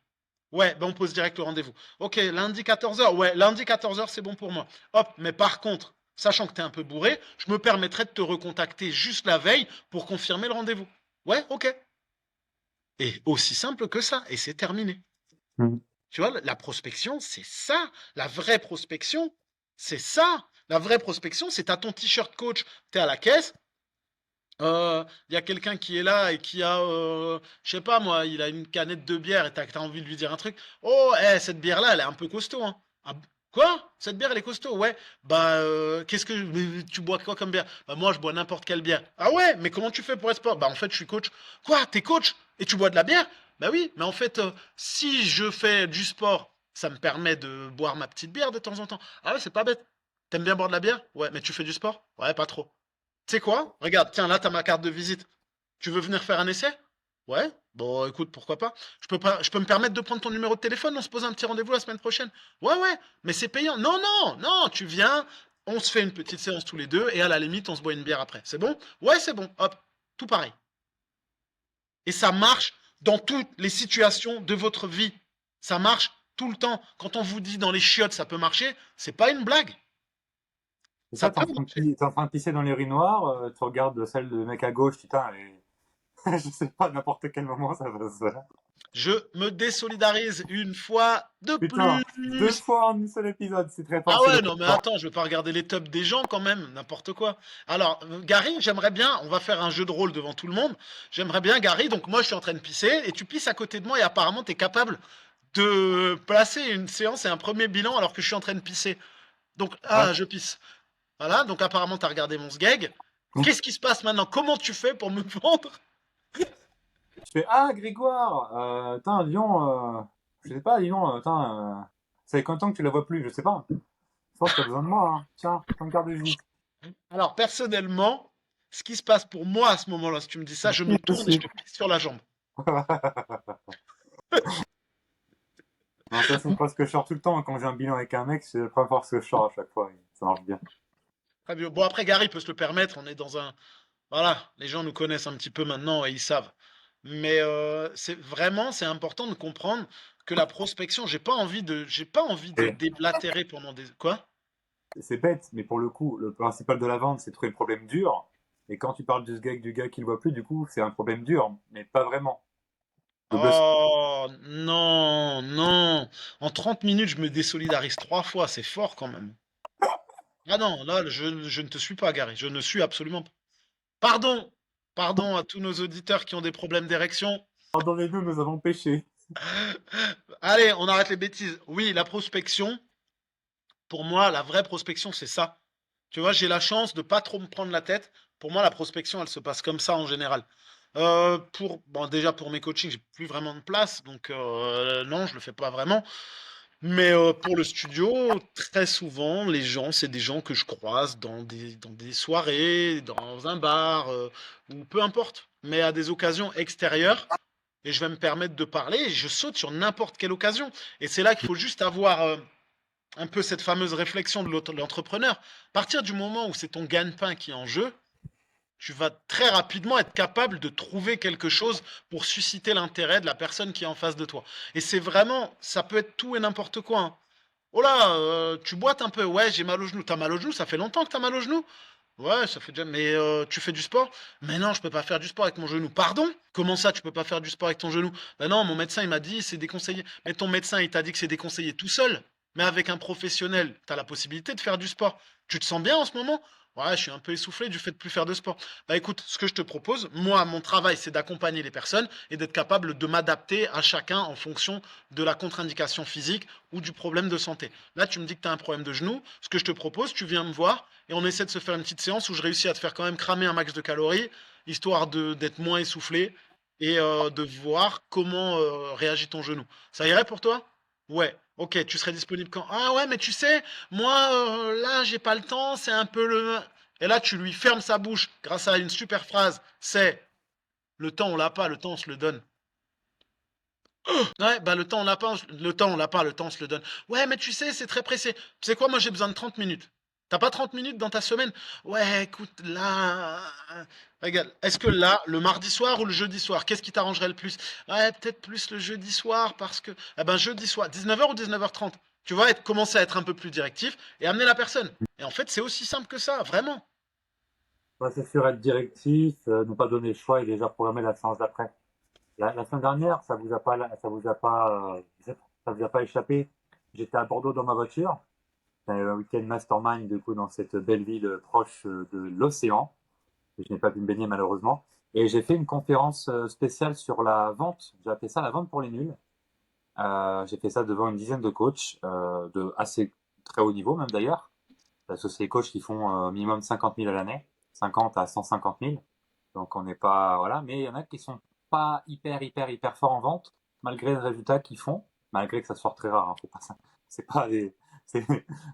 Ouais, ben on pose direct le rendez-vous. Ok, lundi 14h. Ouais, lundi 14h, c'est bon pour moi. Hop, mais par contre, sachant que tu es un peu bourré, je me permettrai de te recontacter juste la veille pour confirmer le rendez-vous. Ouais, ok. Et aussi simple que ça, et c'est terminé. Mm. Tu vois, la prospection, c'est ça. La vraie prospection, c'est ça. La vraie prospection, c'est à ton t-shirt coach, tu es à la caisse, il y a quelqu'un qui est là et qui a, je sais pas moi, il a une canette de bière et t'as envie de lui dire un truc. Oh, cette bière-là, elle est un peu costaud, hein. Ah, quoi? Cette bière, elle est costaud, ouais. Bah, qu'est-ce que mais tu bois quoi comme bière? Bah, moi, je bois n'importe quelle bière. Ah ouais, mais comment tu fais pour être sport? Bah, en fait, je suis coach. Quoi? T'es coach et tu bois de la bière? Bah oui, mais en fait, si je fais du sport, ça me permet de boire ma petite bière de temps en temps. Ah ouais, c'est pas bête. T'aimes bien boire de la bière? Ouais, mais tu fais du sport? Ouais, pas trop. Tu sais quoi? Regarde, tiens, là, t'as ma carte de visite. Tu veux venir faire un essai? Ouais. Bon, écoute, pourquoi pas? Je peux me permettre de prendre ton numéro de téléphone, on se pose un petit rendez-vous la semaine prochaine. Ouais, ouais, mais c'est payant. Non, non, non, tu viens, on se fait une petite séance tous les deux, et à la limite, on se boit une bière après. C'est bon? Ouais, c'est bon. Hop, tout pareil. Et ça marche dans toutes les situations de votre vie. Ça marche tout le temps. Quand on vous dit dans les chiottes, ça peut marcher, c'est pas une blague. Et Ça ça, peut marcher. t'es en train de pisser dans les urinoirs, tu regardes celle de mec à gauche, putain, et je sais pas, à n'importe quel moment ça va se faire. Je me désolidarise une fois de Putain, deux plus. fois en un seul épisode, c'est très fort, Ah c'est le ouais, plus non mais fort. attends, je vais pas regarder les tops des gens quand même, n'importe quoi. Alors, Gary, j'aimerais bien, on va faire un jeu de rôle devant tout le monde. J'aimerais bien, Gary, donc moi je suis en train de pisser et tu pisses à côté de moi et apparemment tu es capable de placer une séance et un premier bilan alors que je suis en train de pisser. Donc, Ouais, ah, je pisse. Voilà, donc apparemment, tu as regardé mon sgeg. Qu'est-ce qui se passe maintenant? Comment tu fais pour me vendre? Je fais, ah, Grégoire, tain, Lyon, je sais pas, Lyon, ça fait combien de temps que tu la vois plus? Je sais pas. Je pense que t'as besoin de moi, hein. Tiens, prends une carte de visite. Alors, personnellement, ce qui se passe pour moi à ce moment-là, si tu me dis ça, je me Pile tourne et je dessus. te pisse sur la jambe. Non, ça, c'est une phrase que je sors tout le temps quand j'ai un bilan avec un mec, c'est la première phrase que je sors à chaque fois. Et ça marche bien. Très bien. Bon, après, Gary peut se le permettre. On est dans un. Voilà, les gens nous connaissent un petit peu maintenant et ils savent. Mais c'est important de comprendre que la prospection, j'ai pas envie de Et déblatérer pendant des. Quoi? c'est bête, mais pour le coup, le principal de la vente, c'est de trouver le problème dur. Et quand tu parles de ce gars, du gars qui le voit plus, du coup, c'est un problème dur, mais pas vraiment. Double Oh non, non. En 30 minutes, je me désolidarise 3 fois. C'est fort quand même. Ah non, là, je ne te suis pas, Gary. Je ne suis absolument pas. Pardon! Pardon à tous nos auditeurs qui ont des problèmes d'érection. pardonnez-nous, nous avons péché. Allez, on arrête les bêtises. Oui, la prospection, pour moi, la vraie prospection, c'est ça. Tu vois, j'ai la chance de pas trop me prendre la tête. Pour moi, la prospection, elle se passe comme ça en général. Bon, déjà pour mes coachings, j'ai plus vraiment de place, donc non, je le fais pas vraiment. Mais pour le studio, très souvent, les gens, c'est des gens que je croise dans des soirées, dans un bar, ou peu importe, mais à des occasions extérieures. Et je vais me permettre de parler, et je saute sur n'importe quelle occasion. Et c'est là qu'il faut juste avoir un peu cette fameuse réflexion de l'entrepreneur. À partir du moment où c'est ton gagne-pain qui est en jeu, tu vas très rapidement être capable de trouver quelque chose pour susciter l'intérêt de la personne qui est en face de toi. Et c'est vraiment, ça peut être tout et n'importe quoi, hein. Oh là, tu boites un peu, ouais, j'ai mal au genou. T'as mal au genou, ça fait longtemps que t'as mal au genou? Ouais, ça fait déjà. Mais tu fais du sport? Mais non, je peux pas faire du sport avec mon genou. Pardon? Comment ça, tu peux pas faire du sport avec ton genou? Ben non, mon médecin, il m'a dit c'est déconseillé. Mais ton médecin, il t'a dit que c'est déconseillé tout seul. Mais avec un professionnel, t'as la possibilité de faire du sport. Tu te sens bien en ce moment? Ouais, je suis un peu essoufflé du fait de plus faire de sport. Bah écoute, ce que je te propose, moi, mon travail, c'est d'accompagner les personnes et d'être capable de m'adapter à chacun en fonction de la contre-indication physique ou du problème de santé. Là, tu me dis que tu as un problème de genou. Ce que je te propose, tu viens me voir et on essaie de se faire une petite séance où je réussis à te faire quand même cramer un max de calories, histoire d'être moins essoufflé et de voir comment réagit ton genou. Ça irait pour toi? Ouais. Ok, tu serais disponible quand? Ah ouais, mais tu sais, moi, là, j'ai pas le temps, c'est un peu le. Et là, tu lui fermes sa bouche grâce à une super phrase. C'est le temps, on l'a pas, le temps, on se le donne. Ouais, bah le temps, on l'a pas, le temps, on l'a pas, le temps, on se le donne. Ouais, mais tu sais, c'est très pressé. Tu sais quoi, moi j'ai besoin de 30 minutes. T'as pas 30 minutes dans ta semaine? Ouais, écoute, là. Regarde, est-ce que là, le mardi soir ou le jeudi soir, qu'est-ce qui t'arrangerait le plus? Ouais, peut-être plus le jeudi soir parce que. Eh ben, jeudi soir, 19h ou 19h30. Tu vois, commencer à être un peu plus directif et amener la personne. Et en fait, c'est aussi simple que ça, vraiment. Ouais, c'est sûr, être directif, ne pas donner le choix et déjà programmer la séance d'après. La semaine dernière, ça vous a pas échappé. J'étais à Bordeaux dans ma voiture. C'était un week-end mastermind, du coup, dans cette belle ville proche de l'océan. Je n'ai pas pu me baigner malheureusement. Et j'ai fait une conférence spéciale sur la vente. J'ai appelé ça la vente pour les nuls. J'ai fait ça devant une dizaine de coachs, de assez très haut niveau même d'ailleurs. Parce que c'est des coachs qui font minimum 50 000 à l'année, 50 à 150 000. Donc on n'est pas, voilà. Mais il y en a qui sont pas hyper forts en vente, malgré les résultats qu'ils font, malgré que ça soit très rare, hein, faut pas ça. C'est pas des, c'est,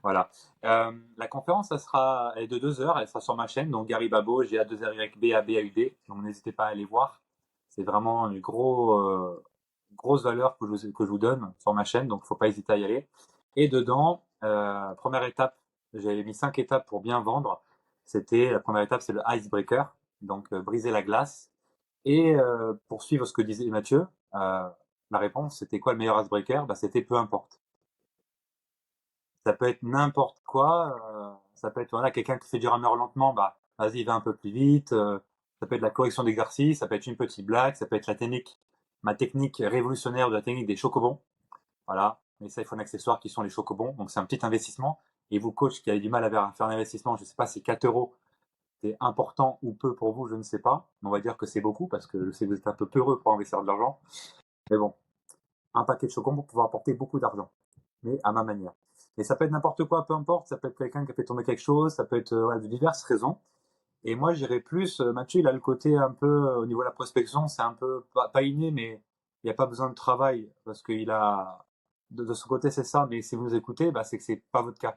voilà. La conférence, elle est de 2 heures, elle sera sur ma chaîne, donc Gary Babo, GA2RYB, donc n'hésitez pas à aller voir. C'est vraiment une grosse valeur que je vous donne sur ma chaîne, donc faut pas hésiter à y aller. Et dedans, première étape, j'avais mis 5 étapes pour bien vendre. La première étape, c'est le icebreaker, donc briser la glace. Et pour suivre ce que disait Mathieu, la réponse, c'était quoi le meilleur icebreaker? Bah, c'était peu importe. Ça peut être n'importe quoi. Ça peut être voilà, quelqu'un qui fait du rameur lentement, bah vas-y, va un peu plus vite. Ça peut être la correction d'exercice, ça peut être une petite blague, ça peut être ma technique révolutionnaire de la technique des chocobons. Voilà. Mais ça, il faut un accessoire qui sont les chocobons. Donc c'est un petit investissement. Et vous, coach, qui avez du mal à faire un investissement, je ne sais pas si 4 euros c'est important ou peu pour vous, je ne sais pas. On va dire que c'est beaucoup parce que je sais que vous êtes un peu peureux pour investir de l'argent. Mais bon, un paquet de chocobons pour pouvoir apporter beaucoup d'argent, mais à ma manière. Et ça peut être n'importe quoi, peu importe. Ça peut être quelqu'un qui a fait tomber quelque chose, ça peut être de diverses raisons. Et moi, j'irais plus, Mathieu, il a le côté un peu, au niveau de la prospection, c'est un peu, pas inné, mais il n'y a pas besoin de travail, parce qu'il a, de son côté, c'est ça, mais si vous nous écoutez, bah, c'est que c'est pas votre cas,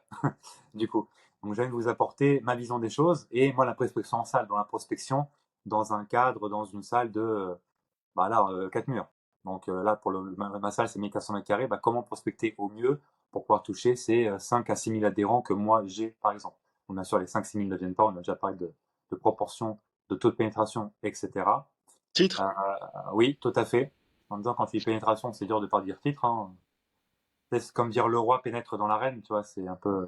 du coup. Donc, je viens de vous apporter ma vision des choses, et moi, la prospection en salle, dans la prospection, dans un cadre, dans une salle de, bah là, 4 murs. Donc là, pour ma salle, c'est 1400 mètres carrés. Bah, comment prospecter au mieux pour pouvoir toucher ces 5 à 6 000 adhérents que moi j'ai, par exemple. Bon, bien sûr, les 5 6 000 ne viennent pas. On a déjà parlé de proportion, de taux de pénétration, etc. Titre. Oui, tout à fait. En même temps, quand tu dis pénétration, c'est dur de pas dire titre, hein. C'est comme dire le roi pénètre dans l'arène, tu vois, c'est un peu.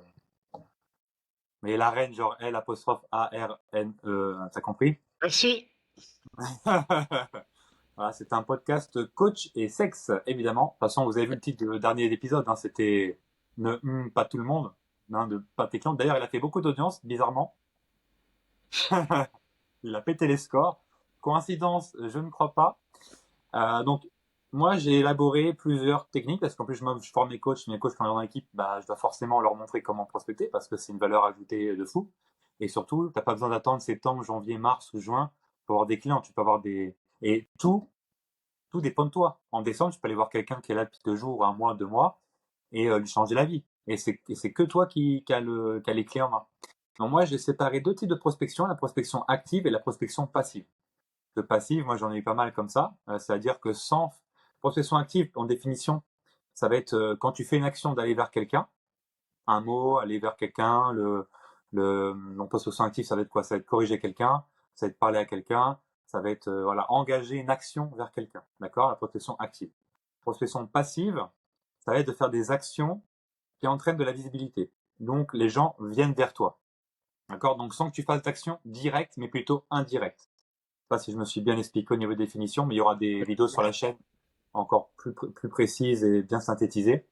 Mais l'arène, genre L apostrophe A-R-N-E, t'as compris? Merci. Voilà, c'est un podcast coach et sexe, évidemment. De toute façon, vous avez vu le titre du dernier épisode, hein, c'était ne pas tout le monde, hein, de pas tes clients. D'ailleurs, il a fait beaucoup d'audience, bizarrement. Il a pété les scores. Coïncidence, je ne crois pas. Donc, moi, j'ai élaboré plusieurs techniques parce qu'en plus, je forme mes coachs quand ils sont dans l'équipe, bah, je dois forcément leur montrer comment prospecter parce que c'est une valeur ajoutée de fou. Et surtout, t'as pas besoin d'attendre septembre, janvier, mars ou juin pour avoir des clients. Tu peux avoir des, et tout dépend de toi. En décembre, tu peux aller voir quelqu'un qui est là depuis 2 jours, un mois, 2 mois, et lui changer la vie. Et c'est que toi qui a les clés en main. Donc moi, j'ai séparé deux types de prospection, la prospection active et la prospection passive. Le passive, moi j'en ai eu pas mal comme ça, c'est-à-dire que sans prospection active, en définition, ça va être quand tu fais une action d'aller vers quelqu'un, un mot, aller vers quelqu'un, donc prospection active, ça va être quoi? Ça va être corriger quelqu'un, ça va être parler à quelqu'un, ça va être voilà, engager une action vers quelqu'un, d'accord? La prospection active. Prospection passive, ça va être de faire des actions qui entraînent de la visibilité. Donc les gens viennent vers toi, d'accord? Donc sans que tu fasses d'action directe, mais plutôt indirecte. Je sais pas si je me suis bien expliqué au niveau des définitions, mais il y aura des vidéos sur la chaîne encore plus précises et bien synthétisées.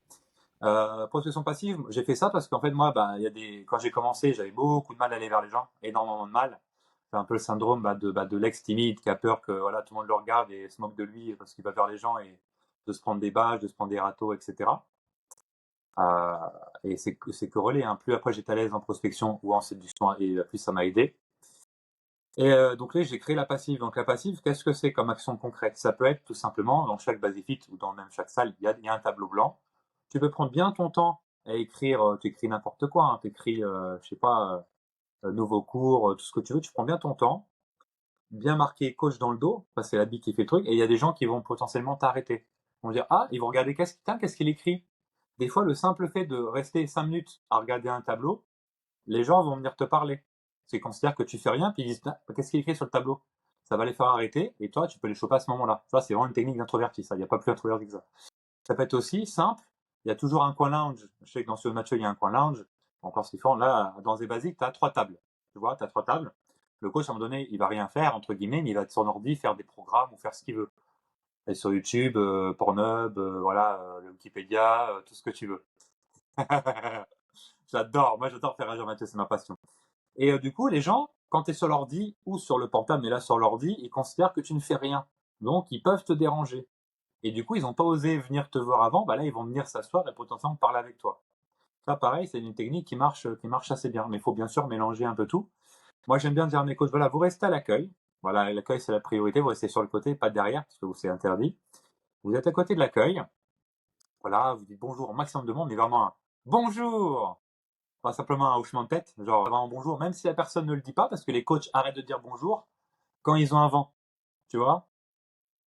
Prospection passive, j'ai fait ça parce qu'en fait moi, bah, quand j'ai commencé, j'avais beaucoup de mal à aller vers les gens, énormément de mal. C'est un peu le syndrome de l'ex timide qui a peur que voilà tout le monde le regarde et se moque de lui parce qu'il va vers les gens et de se prendre des bâches, de se prendre des râteaux, etc. Euh, et c'est corrélé, hein. Plus après j'étais à l'aise en prospection ou en séduction et plus ça m'a aidé. Et donc là, j'ai créé la passive. Donc la passive, qu'est-ce que c'est comme action concrète? Ça peut être tout simplement, dans chaque Basifit ou dans même chaque salle, il y a un tableau blanc. Tu peux prendre bien ton temps à écrire, tu écris n'importe quoi, hein, tu écris, je sais pas, nouveau cours, tout ce que tu veux, tu prends bien ton temps, bien marqué coach dans le dos, parce que c'est la bille qui fait le truc, et il y a des gens qui vont potentiellement t'arrêter. Ils vont dire, ah, ils vont regarder, qu'est-ce qu'il écrit? Des fois, le simple fait de rester 5 minutes à regarder un tableau, les gens vont venir te parler. Parce qu'ils considèrent que tu fais rien, puis ils disent, ah, qu'est-ce qu'il écrit sur le tableau? Ça va les faire arrêter, et toi, tu peux les choper à ce moment-là. Ça, c'est vraiment une technique d'introverti, ça. Il n'y a pas plus introverti que ça. Ça peut être aussi simple. Il y a toujours un coin lounge. Je sais que dans ce Mathieu, il y a un coin lounge. Encore ce qu'ils font. Là, dans des basiques, tu as 3 tables. Tu vois, tu as 3 tables. Le coach, à un moment donné, il va rien faire, entre guillemets, mais il va être sur son ordi, faire des programmes ou faire ce qu'il veut. Et sur YouTube, Pornhub, voilà, le Wikipédia, tout ce que tu veux. J'adore. Moi, j'adore faire agir Mathieu, c'est ma passion. Et du coup, les gens, quand tu es sur l'ordi ou sur le portable, mais là sur l'ordi, ils considèrent que tu ne fais rien. Donc, ils peuvent te déranger. Et du coup, ils n'ont pas osé venir te voir avant, bah là, ils vont venir s'asseoir et potentiellement parler avec toi. Ça, pareil, c'est une technique qui marche assez bien. Mais il faut bien sûr mélanger un peu tout. Moi, j'aime bien dire à mes coachs, voilà, vous restez à l'accueil. Voilà, l'accueil, c'est la priorité. Vous restez sur le côté, pas derrière, parce que c'est interdit. Vous êtes à côté de l'accueil. Voilà, vous dites bonjour au maximum de monde, mais vraiment un bonjour! Pas simplement un hochement de tête, genre vraiment bonjour, même si la personne ne le dit pas, parce que les coachs arrêtent de dire bonjour quand ils ont un vent. Tu vois?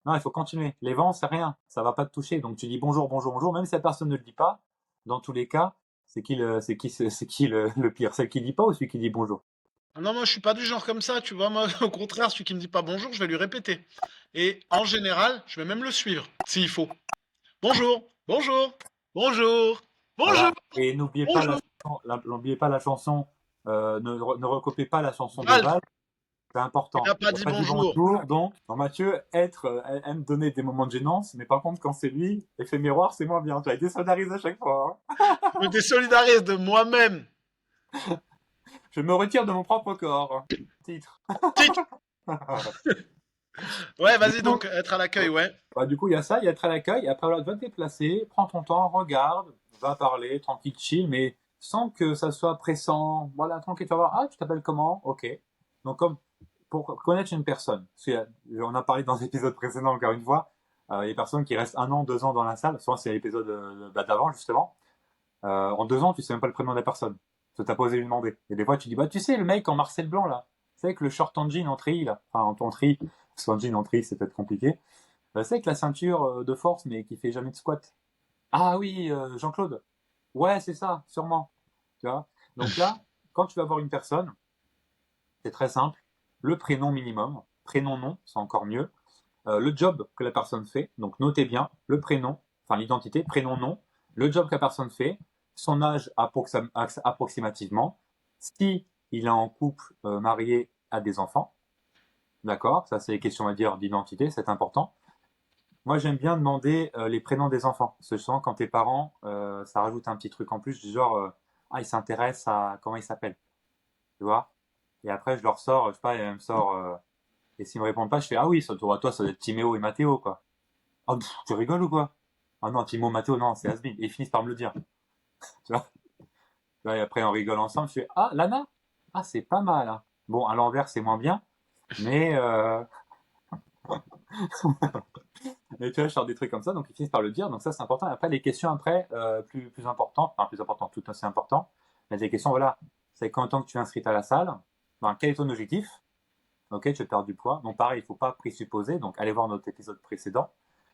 Non, il faut continuer. Les vents, c'est rien. Ça va pas te toucher. Donc tu dis bonjour, bonjour, bonjour. Même si la personne ne le dit pas, dans tous les cas, c'est qui le pire? Celle qui dit pas ou celui qui dit bonjour? Ah non, moi je suis pas du genre comme ça, tu vois. Moi, au contraire, celui qui me dit pas bonjour, je vais lui répéter. Et en général, je vais même le suivre, s'il faut. Bonjour, bonjour, bonjour, bonjour, Voilà. Et n'oubliez pas bonjour. n'oubliez pas la chanson, ne recopiez pas la chanson de Val, Val. C'est il important. n'a pas Il n'a dit pas dit bonjour. bonjour, donc Mathieu aime donner des moments de gênance, mais par contre, quand c'est lui, effet miroir, c'est moins bien. Tu as été solidarisé à chaque fois, hein. Je me désolidarise de moi-même. Je me retire de mon propre corps. Titre. Tic. Ouais, Du vas-y coup, donc, être à l'accueil, ouais. du coup, il y a ça, il y a être à l'accueil. Et après, voilà, va te déplacer, prends ton temps, regarde, va parler, tranquille, chill, mais sans que ça soit pressant. Voilà, tranquille, tu vas voir, ah, tu t'appelles comment? Ok. Donc, comme pour connaître une personne, parce on a parlé dans l'épisode précédent, encore une fois, les personnes qui restent 1 an, 2 ans dans la salle, souvent c'est l'épisode d'avant, justement. En 2 ans, tu sais même pas le prénom de la personne. Tu t'as pas osé lui demander. Et des fois, tu dis, bah, tu sais, le mec en Marcel Blanc, là. C'est avec le short en jean en treillis, là. Enfin, en treillis. Parce qu'en jean en treillis, c'est peut-être compliqué. C'est avec la ceinture de force, mais qui fait jamais de squat. Ah oui, Jean-Claude. Ouais, c'est ça, sûrement. Tu vois. Donc là, quand tu vas voir une personne, c'est très simple. Le prénom minimum. Prénom, nom, c'est encore mieux. Le job que la personne fait. Donc notez bien le prénom, enfin l'identité, prénom, nom, le job que la personne fait, son âge approximativement, si il est en couple, marié, a des enfants. D'accord. Ça, c'est les questions, on va dire, d'identité, c'est important. Moi, j'aime bien demander les prénoms des enfants. Parce que souvent, quand t'es parent, ça rajoute un petit truc en plus, du genre, ah, il s'intéresse à comment il s'appelle, tu vois. Et après, je leur sors, je sais pas, elle me sort, et s'ils me répondent pas, je fais, ah oui, ça, toi, ça doit être Timéo et Mathéo, quoi. Ah, tu rigoles ou quoi? Ah non, Timo, Mathéo, non, c'est Asbin. Et ils finissent par me le dire, tu vois. Et après, on rigole ensemble, je fais, ah, Lana? Ah, c'est pas mal, hein. Bon, à l'envers, c'est moins bien, mais et tu vois, je sors des trucs comme ça, donc ils finissent par le dire, donc ça c'est important. Et après, les questions après, plus importantes, enfin plus importantes, tout aussi important, mais des questions, voilà, c'est combien de temps que tu es inscrite à la salle, ben, quel est ton objectif, ok, tu veux perdre du poids, donc pareil, il ne faut pas présupposer, donc allez voir notre épisode précédent,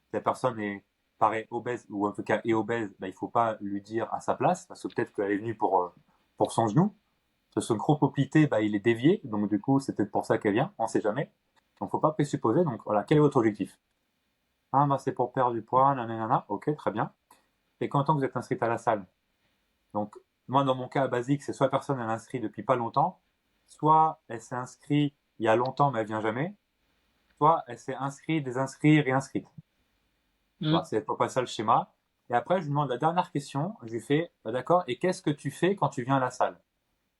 si la personne est, paraît obèse, ou en tout cas est obèse, ben, il ne faut pas lui dire à sa place, parce que peut-être qu'elle est venue pour son genou, parce que son gros poplité, ben, il est dévié, donc du coup c'est peut-être pour ça qu'elle vient, on ne sait jamais, donc il ne faut pas présupposer, donc voilà, quel est votre objectif? Ah, bah, c'est pour perdre du poids, nanana. Ok, très bien. Et combien de temps que vous êtes inscrite à la salle? Donc, moi, dans mon cas basique, c'est soit la personne elle est inscrite depuis pas longtemps, soit elle s'est inscrite il y a longtemps mais elle vient jamais, soit elle s'est inscrite, désinscrite, réinscrite. Voilà, Mm. c'est pas ça le schéma. Et après, je lui demande la dernière question. Je lui fais, bah, d'accord, et qu'est-ce que tu fais quand tu viens à la salle?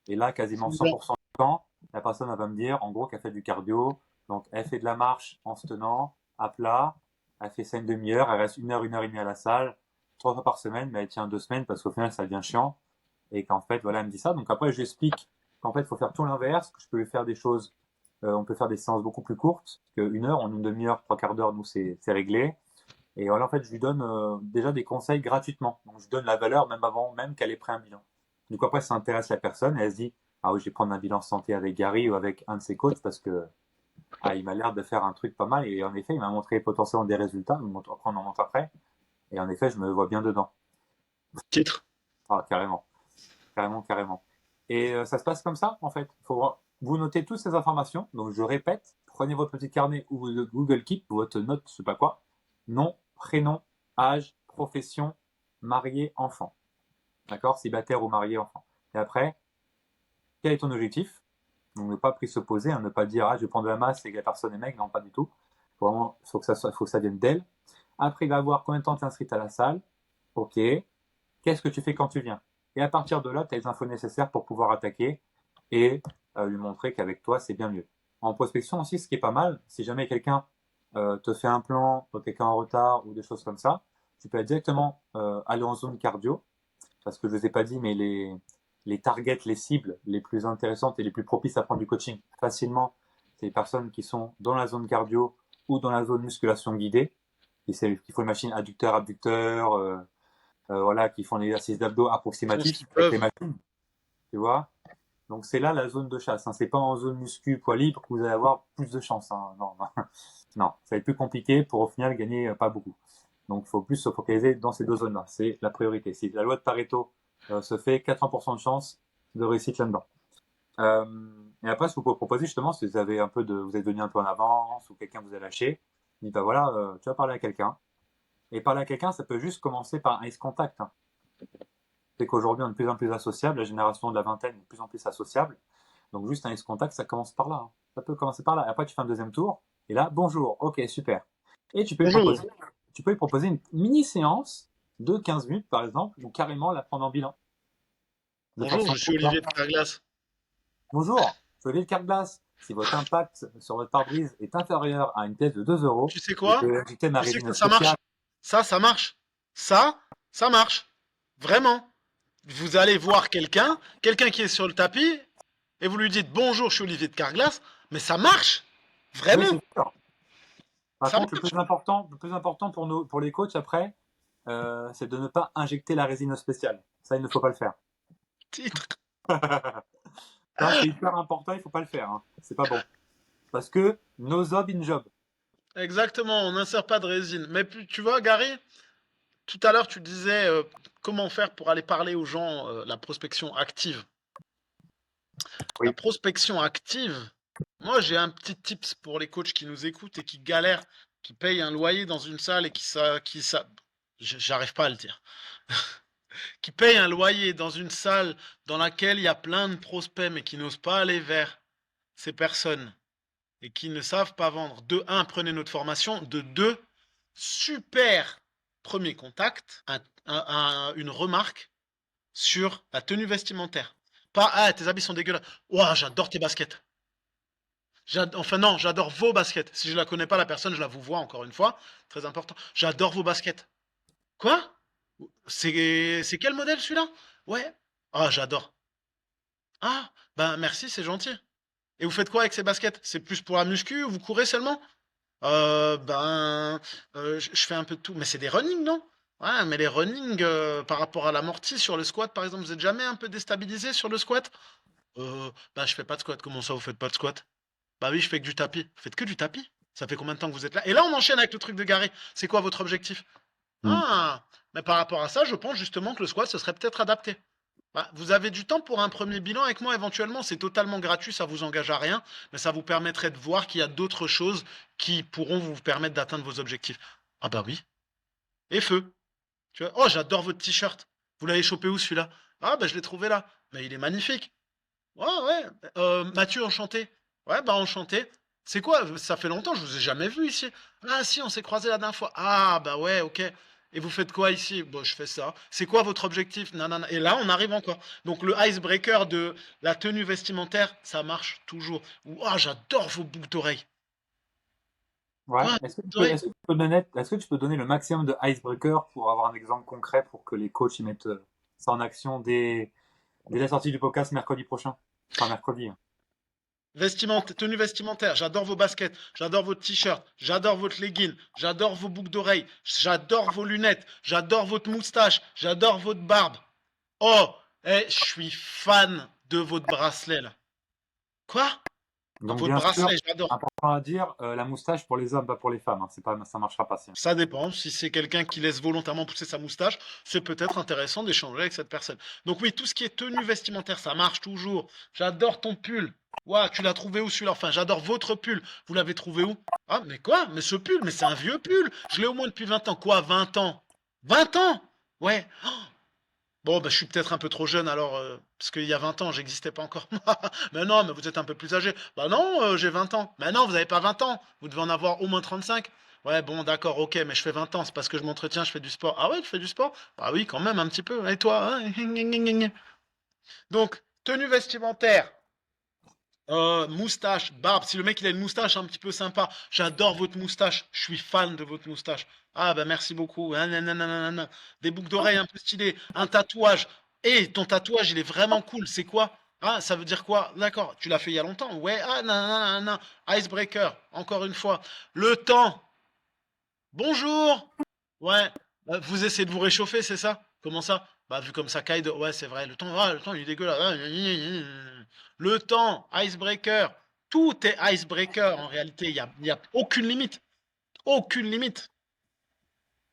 Et là, quasiment Bon. 100% du temps, la personne elle va me dire, en gros, qu'elle fait du cardio. Donc, elle fait de la marche en se tenant, à plat. Elle fait ça une demi-heure. Elle reste une heure et demie à la salle, 3 fois par semaine, mais elle tient 2 semaines parce qu'au final, ça devient chiant. Et qu'en fait, voilà, elle me dit ça. Donc après, je lui explique qu'en fait, il faut faire tout l'inverse, que je peux lui faire des choses, on peut faire des séances beaucoup plus courtes, qu'une heure, en une demi-heure, 3 quarts d'heure, nous, c'est réglé. Et voilà, en fait, je lui donne déjà des conseils gratuitement. Donc, je donne la valeur même avant même qu'elle ait pris un bilan. Du coup, après, ça intéresse la personne et elle se dit, ah oui, je vais prendre un bilan santé avec Gary ou avec un de ses coachs parce que ah, il m'a l'air de faire un truc pas mal. Et en effet, il m'a montré potentiellement des résultats. Après, on en montre après. Et en effet, je me vois bien dedans. Titre. Ah, carrément, carrément, carrément. Et ça se passe comme ça, en fait. Faut vous notez toutes ces informations. Donc, je répète, prenez votre petit carnet ou le Google Keep, votre note, je sais pas quoi. Nom, prénom, âge, profession, marié, enfant. D'accord? Célibataire ou marié, enfant. Et après, quel est ton objectif? Donc, ne pas présupposer, hein, ne pas dire, ah, je vais prendre de la masse et que la personne est maigre. Non, pas du tout. Vraiment, faut que ça vienne d'elle. Après, il va voir combien de temps tu es inscrite à la salle. Ok. Qu'est-ce que tu fais quand tu viens? Et à partir de là, tu as les infos nécessaires pour pouvoir attaquer et lui montrer qu'avec toi, c'est bien mieux. En prospection aussi, ce qui est pas mal, si jamais quelqu'un te fait un plan, quelqu'un en retard ou des choses comme ça, tu peux directement aller en zone cardio, parce que je ne vous ai pas dit, mais les targets, les cibles les plus intéressantes et les plus propices à prendre du coaching facilement, c'est les personnes qui sont dans la zone cardio ou dans la zone musculation guidée, qui font une machine adducteur, abducteur, voilà, qui font l'exercice d'abdos Ils font ce approximatifs qu'ils avec les peuvent. machines, tu vois. Donc c'est là la zone de chasse. Hein. C'est pas en zone muscu, poids libre que vous allez avoir plus de chance. Hein. Non, non, non, ça va être plus compliqué pour au final gagner pas beaucoup. Donc il faut plus se focaliser dans ces deux zones-là. C'est la priorité. Si la loi de Pareto se fait, 80% de chance de réussite là-dedans. Euh, et après, ce que vous pouvez proposer justement, si vous avez un peu de, vous êtes venu un peu en avance ou quelqu'un vous a lâché, dites bah voilà, tu vas parler à quelqu'un. Et parler à quelqu'un, ça peut juste commencer par un ice contact. Hein. C'est qu'aujourd'hui, on est de plus en plus associable, la génération de la vingtaine est de plus en plus associable. Donc juste un contact, ça commence par là. Hein. Ça peut commencer par là. Après, tu fais un deuxième tour, et là, bonjour, ok, super. Et Bonjour. tu peux lui proposer une mini séance de 15 minutes, par exemple, ou carrément la prendre en bilan. De Bonjour, façon je suis confiante. Olivier de Carglass. Bonjour, je vais le carte glace. si votre impact sur votre pare-brise est inférieur à une pièce de 2 euros, Tu sais je quoi? peux injecter ma Tu sais résine que ça marche. spéciale. Ça marche. Ça marche. Vraiment. Vous allez voir quelqu'un qui est sur le tapis, et vous lui dites bonjour, je suis Olivier de Carglass, mais ça marche. Oui, Vraiment. c'est sûr. Par Ça contre, marche. le plus important pour les coachs après, c'est de ne pas injecter la résine spéciale. Ça, il ne faut pas le faire. Titre. Ça, c'est hyper important, il ne faut pas le faire, hein. C'est pas bon. Parce que no job in job. Exactement, on n'insère pas de résine. Mais tu vois, Gary, tout à l'heure, tu disais comment faire pour aller parler aux gens, la prospection active. La Oui. prospection active, moi j'ai un petit tips pour les coachs qui nous écoutent et qui galèrent, qui payent un loyer dans une salle et j'arrive pas à le dire, qui payent un loyer dans une salle dans laquelle il y a plein de prospects mais qui n'osent pas aller vers ces personnes et qui ne savent pas vendre. De un, prenez notre formation. De deux, super premier contact, une remarque sur la tenue vestimentaire. Pas, ah, tes habits sont dégueulasses. Ouah, j'adore tes baskets. Enfin non, j'adore vos baskets. Si je la connais pas, la personne, je la vous vois encore une fois. Très important. J'adore vos baskets. Quoi? C'est quel modèle celui-là? Ouais. Ah, j'adore. Ah, ben merci, c'est gentil. Et vous faites quoi avec ces baskets? C'est plus pour la muscu ou vous courez seulement? Je fais un peu de tout. Mais c'est des running, non? Ouais, mais les running, par rapport à l'amorti sur le squat, par exemple, vous êtes jamais un peu déstabilisé sur le squat? Je fais pas de squat. Comment ça, vous faites pas de squat? Bah oui, je fais que du tapis. Vous faites que du tapis? Ça fait combien de temps que vous êtes là? Et là, on enchaîne avec le truc de Garé. C'est quoi votre objectif? Mm. Ah, mais par rapport à ça, je pense justement que le squat, ce serait peut-être adapté. Bah, vous avez du temps pour un premier bilan avec moi éventuellement, c'est totalement gratuit, ça vous engage à rien, mais ça vous permettrait de voir qu'il y a d'autres choses qui pourront vous permettre d'atteindre vos objectifs. Ah bah oui, et feu. Tu vois, oh, j'adore votre t-shirt. Vous l'avez chopé où celui-là? Ah bah je l'ai trouvé là. Mais il est magnifique. Ouais, ouais. Mathieu, enchanté. Ouais, bah enchanté. C'est quoi? Ça fait longtemps, je vous ai jamais vu ici. Ah si, on s'est croisé la dernière fois. Ah bah ouais, ok. Et vous faites quoi ici? Bon, je fais ça. C'est quoi votre objectif? Nanana. Et là, on arrive encore. Donc le icebreaker de la tenue vestimentaire, ça marche toujours. Ah, j'adore vos boucles d'oreilles. Ouais. Quoi? Est-ce que tu peux donner le maximum de icebreaker pour avoir un exemple concret pour que les coachs y mettent ça en action dès la sortie du podcast mercredi prochain? Enfin, mercredi, hein. Tenue vestimentaire, j'adore vos baskets, j'adore votre t-shirt, j'adore votre legging, j'adore vos boucles d'oreilles, j'adore vos lunettes, j'adore votre moustache, j'adore votre barbe. Oh, je suis fan de votre bracelet là. Quoi? Ah, Donc, votre bien sûr, bracelet, j'adore. important à dire, la moustache pour les hommes, pas pour les femmes, hein. C'est pas, ça marchera pas si. Ça dépend. Si c'est quelqu'un qui laisse volontairement pousser sa moustache, c'est peut-être intéressant d'échanger avec cette personne. Donc oui, tout ce qui est tenue vestimentaire, ça marche toujours. J'adore ton pull. Ouah, tu l'as trouvé où celui-là? Enfin, j'adore votre pull. Vous l'avez trouvé où? Ah, mais quoi? Mais ce pull, mais c'est un vieux pull. Je l'ai au moins depuis 20 ans. Quoi, 20 ans? 20 ans? Ouais. Oh, bon, bah, je suis peut-être un peu trop jeune alors, parce qu'il y a 20 ans, j'existais pas encore. Mais non, mais vous êtes un peu plus âgé. Bah non, j'ai 20 ans. Mais non, vous avez pas 20 ans. Vous devez en avoir au moins 35. Ouais, bon, d'accord, ok, mais je fais 20 ans, c'est parce que je m'entretiens, je fais du sport. Ah ouais, tu fais du sport? Bah oui, quand même, un petit peu. Et toi, hein? Donc, tenue vestimentaire, moustache, barbe. Si le mec il a une moustache un petit peu sympa, j'adore votre moustache. Je suis fan de votre moustache. Ah bah merci beaucoup. Ah, nanana. Des boucles d'oreilles un peu stylées, un tatouage. Et ton tatouage il est vraiment cool. C'est quoi? Ah, ça veut dire quoi? D'accord, tu l'as fait il y a longtemps. Ouais, ah nanana. Icebreaker, encore une fois. Le temps. Bonjour. Ouais. Vous essayez de vous réchauffer, c'est ça? Comment ça? Bah vu comme ça, Kaido. Ouais, c'est vrai. Le temps, il est dégueulasse. Ah, le temps, icebreaker. Tout est icebreaker en réalité. Il y a aucune limite. Aucune limite.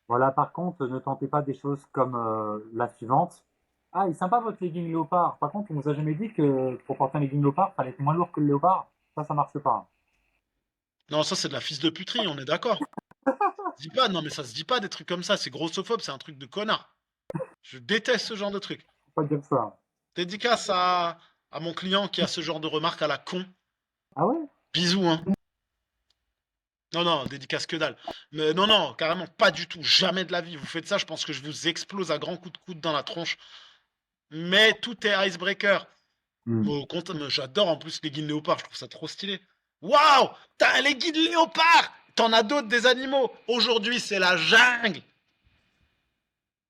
Voilà, par contre, ne tentez pas des choses comme la suivante. Ah, il est sympa votre legging léopard. Par contre, on nous a jamais dit que pour porter un legging léopard, fallait être moins lourd que le léopard. Ça marche pas. Non, ça c'est de la fils de puterie, on est d'accord. Ça se dit pas, non mais ça se dit pas des trucs comme ça. C'est grossophobe, c'est un truc de connard. Je déteste ce genre de truc. Faut pas dire ça. Dédicace à mon client qui a ce genre de remarques à la con. Ah ouais? Bisous, hein. Non, non, dédicace que dalle. Mais non, non, carrément pas du tout. Jamais de la vie. Vous faites ça, je pense que je vous explose à grands coups de coude dans la tronche. Mais tout est icebreaker. Hmm. J'adore en plus les guides léopards, je trouve ça trop stylé. Waouh! T'as les guides léopards! T'en as d'autres des animaux. Aujourd'hui, c'est la jungle.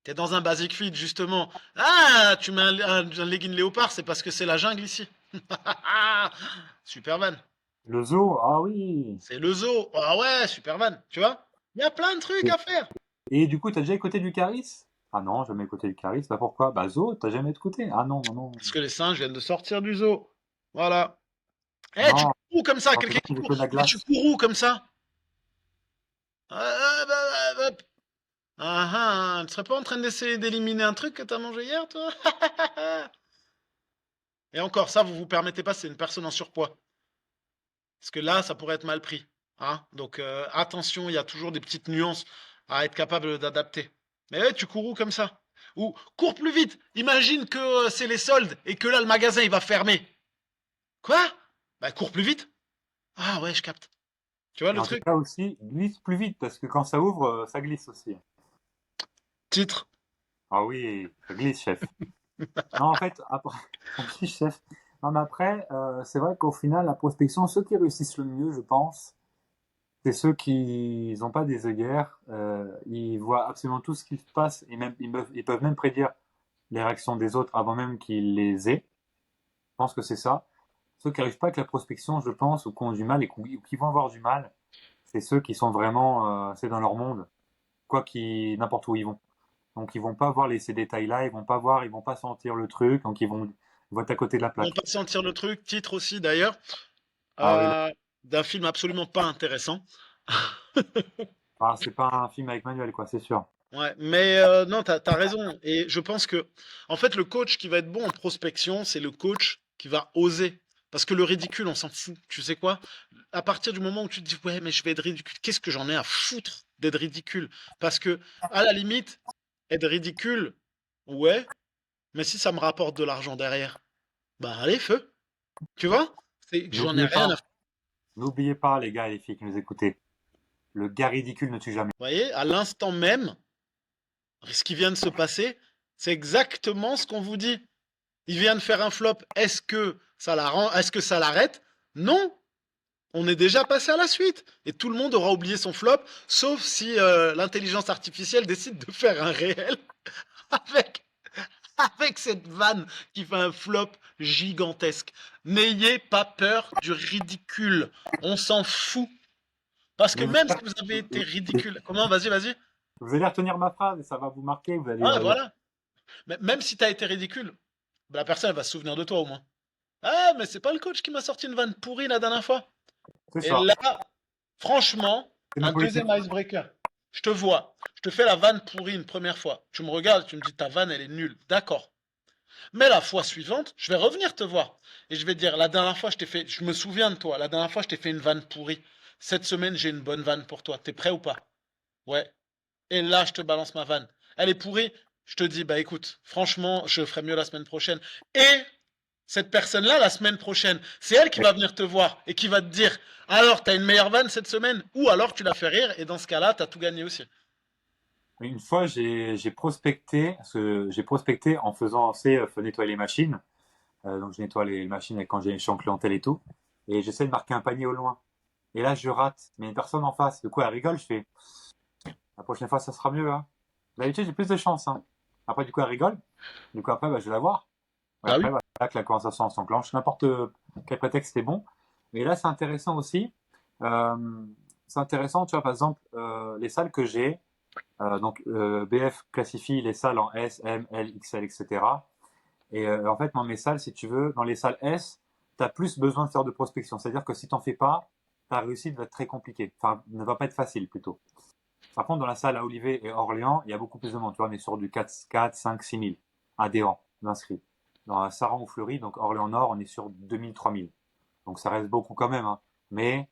T'es dans un basic fit, justement. Ah, tu mets un legging léopard, c'est parce que c'est la jungle ici. Super van. Le zoo, ah oui. C'est le zoo. Ah ouais, super van. Tu vois? Il y a plein de trucs Et, à faire. et du coup, t'as déjà écouté du Caris? Ah non, jamais écouté du Caris. Bah pourquoi? Bah zoo, t'as jamais écouté? Ah non, non, non. Parce que les singes viennent de sortir du zoo. Voilà. Eh, tu Non, cours comme ça, quand quelqu'un qui j'ai court. fait de la Mais tu glace. cours où comme ça? Hop. Ah, tu serais pas en train d'essayer d'éliminer un truc que t'as mangé hier, toi? Et encore, ça, vous vous permettez pas, c'est une personne en surpoids. Parce que là, ça pourrait être mal pris. Hein. Donc attention, il y a toujours des petites nuances à être capable d'adapter. Mais ouais, tu cours où comme ça? Ou cours plus vite. Imagine que c'est les soldes et que là, le magasin, il va fermer. Quoi? Bah, cours plus vite. Ah ouais, je capte. Tu vois Et le en tout truc? cas aussi, glisse plus vite parce que quand ça ouvre, ça glisse aussi. Titre. Ah oui, ça glisse, chef. Non, en fait, après, oui, chef. Non, mais après, c'est vrai qu'au final, la prospection, ceux qui réussissent le mieux, je pense, c'est ceux qui n'ont pas des œillères. Ils voient absolument tout ce qui se passe et même, ils peuvent même prédire les réactions des autres avant même qu'ils les aient. Je pense que c'est ça. Ceux qui n'arrivent pas avec la prospection, je pense, ou qui ont du mal et qui vont avoir du mal, c'est ceux qui sont vraiment, c'est dans leur monde, quoi n'importe où ils vont. Donc ils vont pas voir ces détails-là, ils vont pas sentir le truc, donc ils vont être à côté de la On va plaque. pas sentir le truc. Titre aussi d'ailleurs. Ah oui, euh, D'un film absolument pas intéressant. ah, c'est pas un film avec Manuel, quoi, c'est sûr. Ouais, mais non, t'as raison. Et je pense que, en fait, le coach qui va être bon en prospection, c'est le coach qui va oser. Parce que le ridicule, on s'en fout. Tu sais quoi? À partir du moment où tu te dis, ouais, mais je vais être ridicule, qu'est-ce que j'en ai à foutre d'être ridicule? Parce que, à la limite, être ridicule, ouais, mais si ça me rapporte de l'argent derrière, bah allez, feu. Tu vois? J'en ai N'oubliez rien à pas, foutre. n'oubliez pas, les gars et les filles qui nous écoutez, le gars ridicule ne tue jamais. Vous voyez, à l'instant même, ce qui vient de se passer, c'est exactement ce qu'on vous dit. Il vient de faire un flop. Est-ce que ça l'arrête? Non. On est déjà passé à la suite. Et tout le monde aura oublié son flop, sauf si l'intelligence artificielle décide de faire un réel avec, avec cette vanne qui fait un flop gigantesque. N'ayez pas peur du ridicule. On s'en fout. Parce que Mais même si vous avez été ridicule. Comment? Vas-y, vas-y. vous allez retenir ma phrase et ça va vous marquer, vous allez, Ah, voilà. Mais même si t'as été ridicule, la personne elle va se souvenir de toi au moins. Ah, mais c'est pas le coach qui m'a sorti une vanne pourrie la dernière fois. c'est Et ça, là, franchement, c'est ma un politique. deuxième icebreaker. Je te vois, je te fais la vanne pourrie une première fois. Tu me regardes, tu me dis ta vanne elle est nulle. D'accord. Mais la fois suivante, je vais revenir te voir. Et je vais te dire, la dernière fois, je me souviens de toi, la dernière fois, je t'ai fait une vanne pourrie. Cette semaine, j'ai une bonne vanne pour toi. T'es prêt ou pas? Ouais. Et là, je te balance ma vanne. Elle est pourrie. Je te dis, bah écoute, franchement, je ferai mieux la semaine prochaine. Et cette personne-là, la semaine prochaine, c'est elle qui va venir te voir et qui va te dire, alors, t'as une meilleure vanne cette semaine? Ou alors, tu l'as fait rire et dans ce cas-là, t'as tout gagné aussi. Une fois, j'ai prospecté, j'ai prospecté en faisant, faut nettoyer les machines. Donc je nettoie les machines quand je suis en clientèle et tout. Et j'essaie de marquer un panier au loin. Et là, je rate. Mais une personne en face, de quoi elle rigole, je fais, la prochaine fois, ça sera mieux, hein. D'habitude, j'ai plus de chance, hein. Après, du coup, elle rigole. Du coup, après, bah, je vais la voir. Ouais, Bah après, oui. bah, là que la conversation s'enclenche. N'importe quel prétexte est bon. Mais là, c'est intéressant aussi. Euh, c'est intéressant, tu vois, par exemple, les salles que j'ai. Donc, BF classifie les salles en S, M, L, XL, etc. Et en fait, dans mes salles, si tu veux, dans les salles S, tu as plus besoin de faire de prospection. C'est-à-dire que si tu n'en fais pas, ta réussite va être très compliquée. Enfin, ne va pas être facile plutôt. Par contre, dans la salle à Olivet et Orléans, il y a beaucoup plus de monde. Tu vois, on est sur du 4, 5, 6 000 adhérents d'inscrits. Dans la Saran ou Fleury, donc Orléans Nord, on est sur 2 000, 3 000. Donc ça reste beaucoup quand même, hein. Mais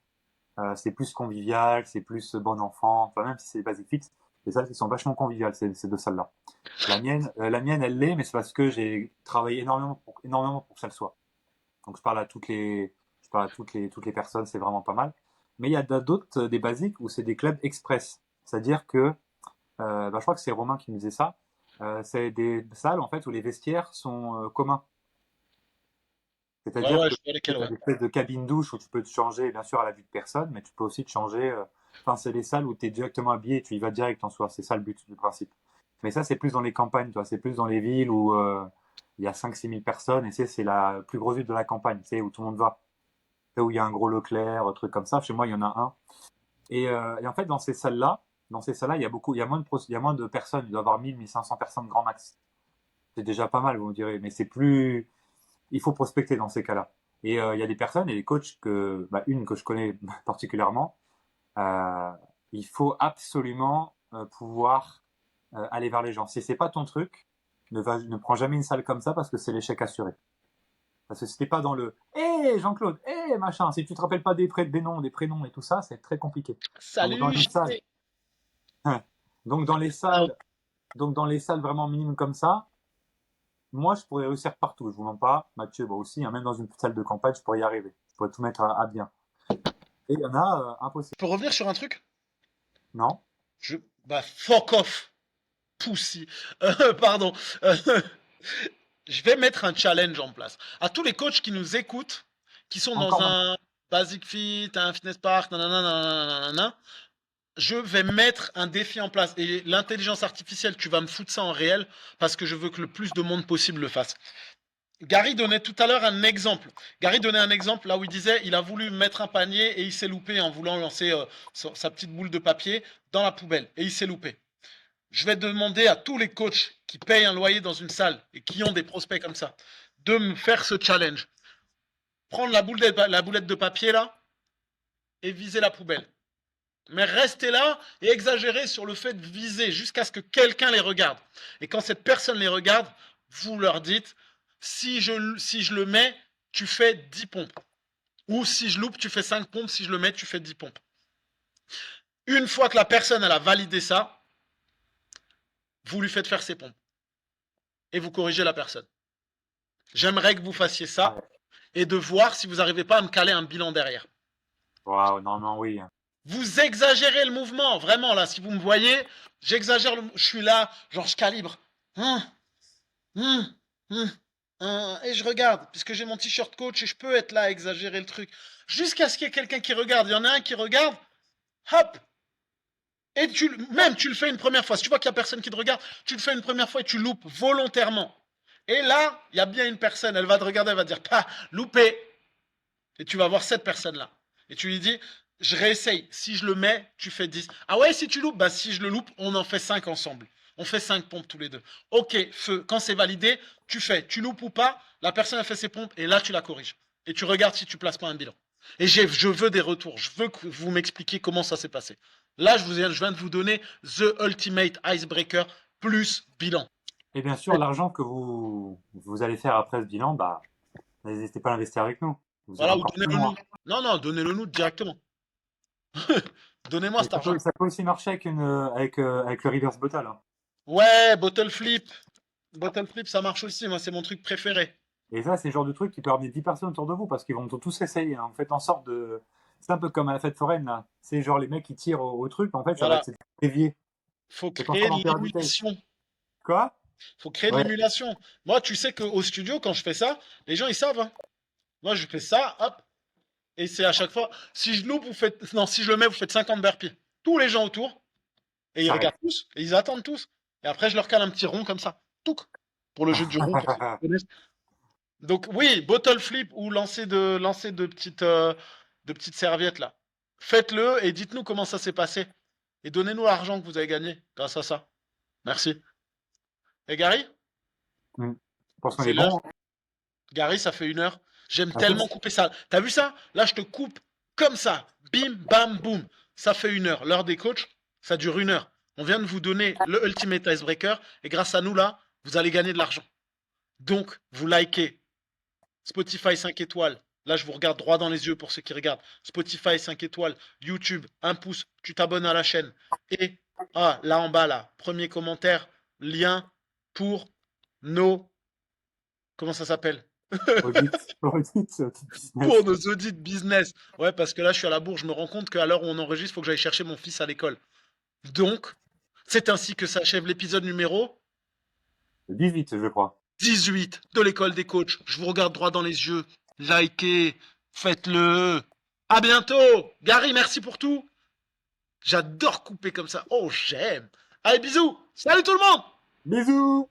c'est plus convivial, c'est plus bon enfant. Enfin, même si c'est basic fit, les salles qui sont vachement conviviales, ces deux salles-là. La mienne, elle l'est, mais c'est parce que j'ai travaillé énormément pour que ça le soit. Donc je parle à toutes les personnes, c'est vraiment pas mal. Mais il y a d'autres, des basiques où c'est des clubs express. C'est-à-dire que, je crois que c'est Romain qui me disait ça. C'est des salles en fait où les vestiaires sont communs. Ouais, C'est-à-dire ouais, que je vois tu lesquels, as ouais. des espèces de cabines douche où tu peux te changer, bien sûr, à la vue de personne, mais tu peux aussi te changer. Enfin, c'est les salles où tu es directement habillé et tu y vas direct en soi. C'est ça le but du principe. Mais ça, c'est plus dans les campagnes, tu vois. C'est plus dans les villes où il y a 5 6 000 personnes et c'est la plus grosse ville de la campagne, où tout le monde va. C'est où il y a un gros Leclerc, un truc comme ça. Chez moi, il y en a un. Et en fait, il y a beaucoup, il y a moins de personnes. Il doit y avoir 1 000 1 500 personnes grand max. C'est déjà pas mal, vous me direz. Mais c'est plus, il faut prospecter dans ces cas-là. Et il y a des personnes et des coachs une que je connais particulièrement, euh, il faut absolument pouvoir aller vers les gens. Si c'est pas ton truc, ne prends jamais une salle comme ça parce que c'est l'échec assuré. Parce que si t'es pas dans le hé Jean-Claude, hé machin, si tu te rappelles pas des noms, des prénoms et tout ça, c'est très compliqué. Donc dans Salut, les salles, JT. donc dans les Ah, salles, donc dans les salles vraiment minimes comme ça, moi je pourrais réussir partout. Je vous mens pas, Mathieu, moi aussi, hein, même dans une petite salle de campagne, je pourrais y arriver. Je pourrais tout mettre à bien. Et il y en a impossible. je peux revenir sur un truc? Non? Bah, fuck off, pussy. Pardon. Euh, je vais mettre un challenge en place. À tous les coachs qui nous écoutent, qui sont dans Encore maintenant. un Basic Fit, un Fitness Park, nanana, nanana, nanana, je vais mettre un défi en place. Et l'intelligence artificielle, tu vas me foutre ça en réel parce que je veux que le plus de monde possible le fasse. Gary donnait tout à l'heure un exemple. Gary donnait un exemple là où il disait il a voulu mettre un panier et il s'est loupé en voulant lancer sa petite boule de papier dans la poubelle. Et il s'est loupé. Je vais demander à tous les coachs qui payent un loyer dans une salle et qui ont des prospects comme ça de me faire ce challenge. Prendre la boulette de papier là et viser la poubelle. Mais restez là et exagérez sur le fait de viser jusqu'à ce que quelqu'un les regarde. Et quand cette personne les regarde, vous leur dites si je le mets, tu fais 10 pompes. Ou si je loupe, tu fais 5 pompes. Si je le mets, tu fais 10 pompes. Une fois que la personne elle a validé ça, vous lui faites faire ses pompes. Et vous corrigez la personne. J'aimerais que vous fassiez ça Ouais. et de voir si vous n'arrivez pas à me caler un bilan derrière. Waouh, non, non, oui. Vous exagérez le mouvement, vraiment là. Si vous me voyez, j'exagère je suis là, genre je calibre. Hum, hum, hum, et je regarde, puisque j'ai mon t-shirt coach et je peux être là à exagérer le truc. Jusqu'à ce qu'il y ait quelqu'un qui regarde. Il y en a un qui regarde, hop. Et même tu le fais une première fois. Si tu vois qu'il n'y a personne qui te regarde, tu le fais une première fois et tu loupes volontairement. Et là, il y a bien une personne, elle va te regarder, elle va te dire, pas, loupé. Et tu vas voir cette personne-là. Et tu lui dis, je réessaye. Si je le mets, tu fais 10. Ah ouais, si tu loupes, bah si je le loupe, on en fait 5 ensemble. On fait 5 pompes tous les deux. Ok, feu. Quand c'est validé, tu fais. Tu loupes ou pas, la personne a fait ses pompes et là tu la corriges. Et tu regardes si tu places pas un bilan. Et je veux des retours. Je veux que vous m'expliquiez comment ça s'est passé. Là, je viens de vous donner The Ultimate Icebreaker plus bilan. Et bien sûr, l'argent que vous allez faire après ce bilan, bah, n'hésitez pas à l'investir avec nous. Vous irez Voilà, ou encore plus donnez-le loin. nous. Non, non, donnez-le nous directement. Donnez-moi Et cet argent. ça peut aussi marcher avec le reverse bottle, hein. Ouais, bottle flip. Bottle flip, ça marche aussi. Moi, c'est mon truc préféré. Et ça, c'est le genre de truc qui peut ramener 10 personnes autour de vous parce qu'ils vont tous essayer, hein. Vous faites en sorte de. C'est un peu comme à la fête foraine, là. C'est genre les mecs qui tirent au truc, en fait, ça va Voilà. être évier. Faut C'est créer transformé de en pyramide. l'émulation. Quoi? Faut créer de Ouais. l'émulation. Moi, tu sais qu'au studio, quand je fais ça, les gens, ils savent, hein. Moi, je fais ça, hop. Et c'est à chaque fois. Si je loupe, vous faites. Non, si je le mets, vous faites 50 burpees. Tous les gens autour. Et ils Ça reste. regardent tous. Et ils attendent tous. Et après, je leur cale un petit rond comme ça. Touc. Pour le jeu du rond, pour ceux qui connaissent. Donc oui, bottle flip ou de petites serviettes là. Faites-le et dites-nous comment ça s'est passé. Et donnez-nous l'argent que vous avez gagné grâce à ça. Merci. Et Gary, Hmm. Je pense qu'on c'est est l'heure. bon. Gary, ça fait 1 heure. J'aime Ah, écoute, tellement couper ça. T'as vu ça? Là, je te coupe comme ça. Bim, bam, boum. Ça fait 1 heure. L'heure des coachs, ça dure 1 heure. On vient de vous donner le Ultimate Icebreaker et grâce à nous là, vous allez gagner de l'argent. Donc, vous likez, Spotify 5 étoiles. Là, je vous regarde droit dans les yeux pour ceux qui regardent. Spotify 5 étoiles. YouTube, un pouce. Tu t'abonnes à la chaîne. Et, là en bas, là, premier commentaire, lien pour nos. Comment ça s'appelle? audit Pour business. nos audits business. Ouais, parce que là, je suis à la bourre. Je me rends compte qu'à l'heure où on enregistre, il faut que j'aille chercher mon fils à l'école. Donc, c'est ainsi que s'achève l'épisode numéro 18, je crois. 18 de l'école des coachs. Je vous regarde droit dans les yeux. likez, faites-le. À bientôt. Gary, merci pour tout. J'adore couper comme ça. Oh, j'aime. Allez, bisous. Salut tout le monde. Bisous!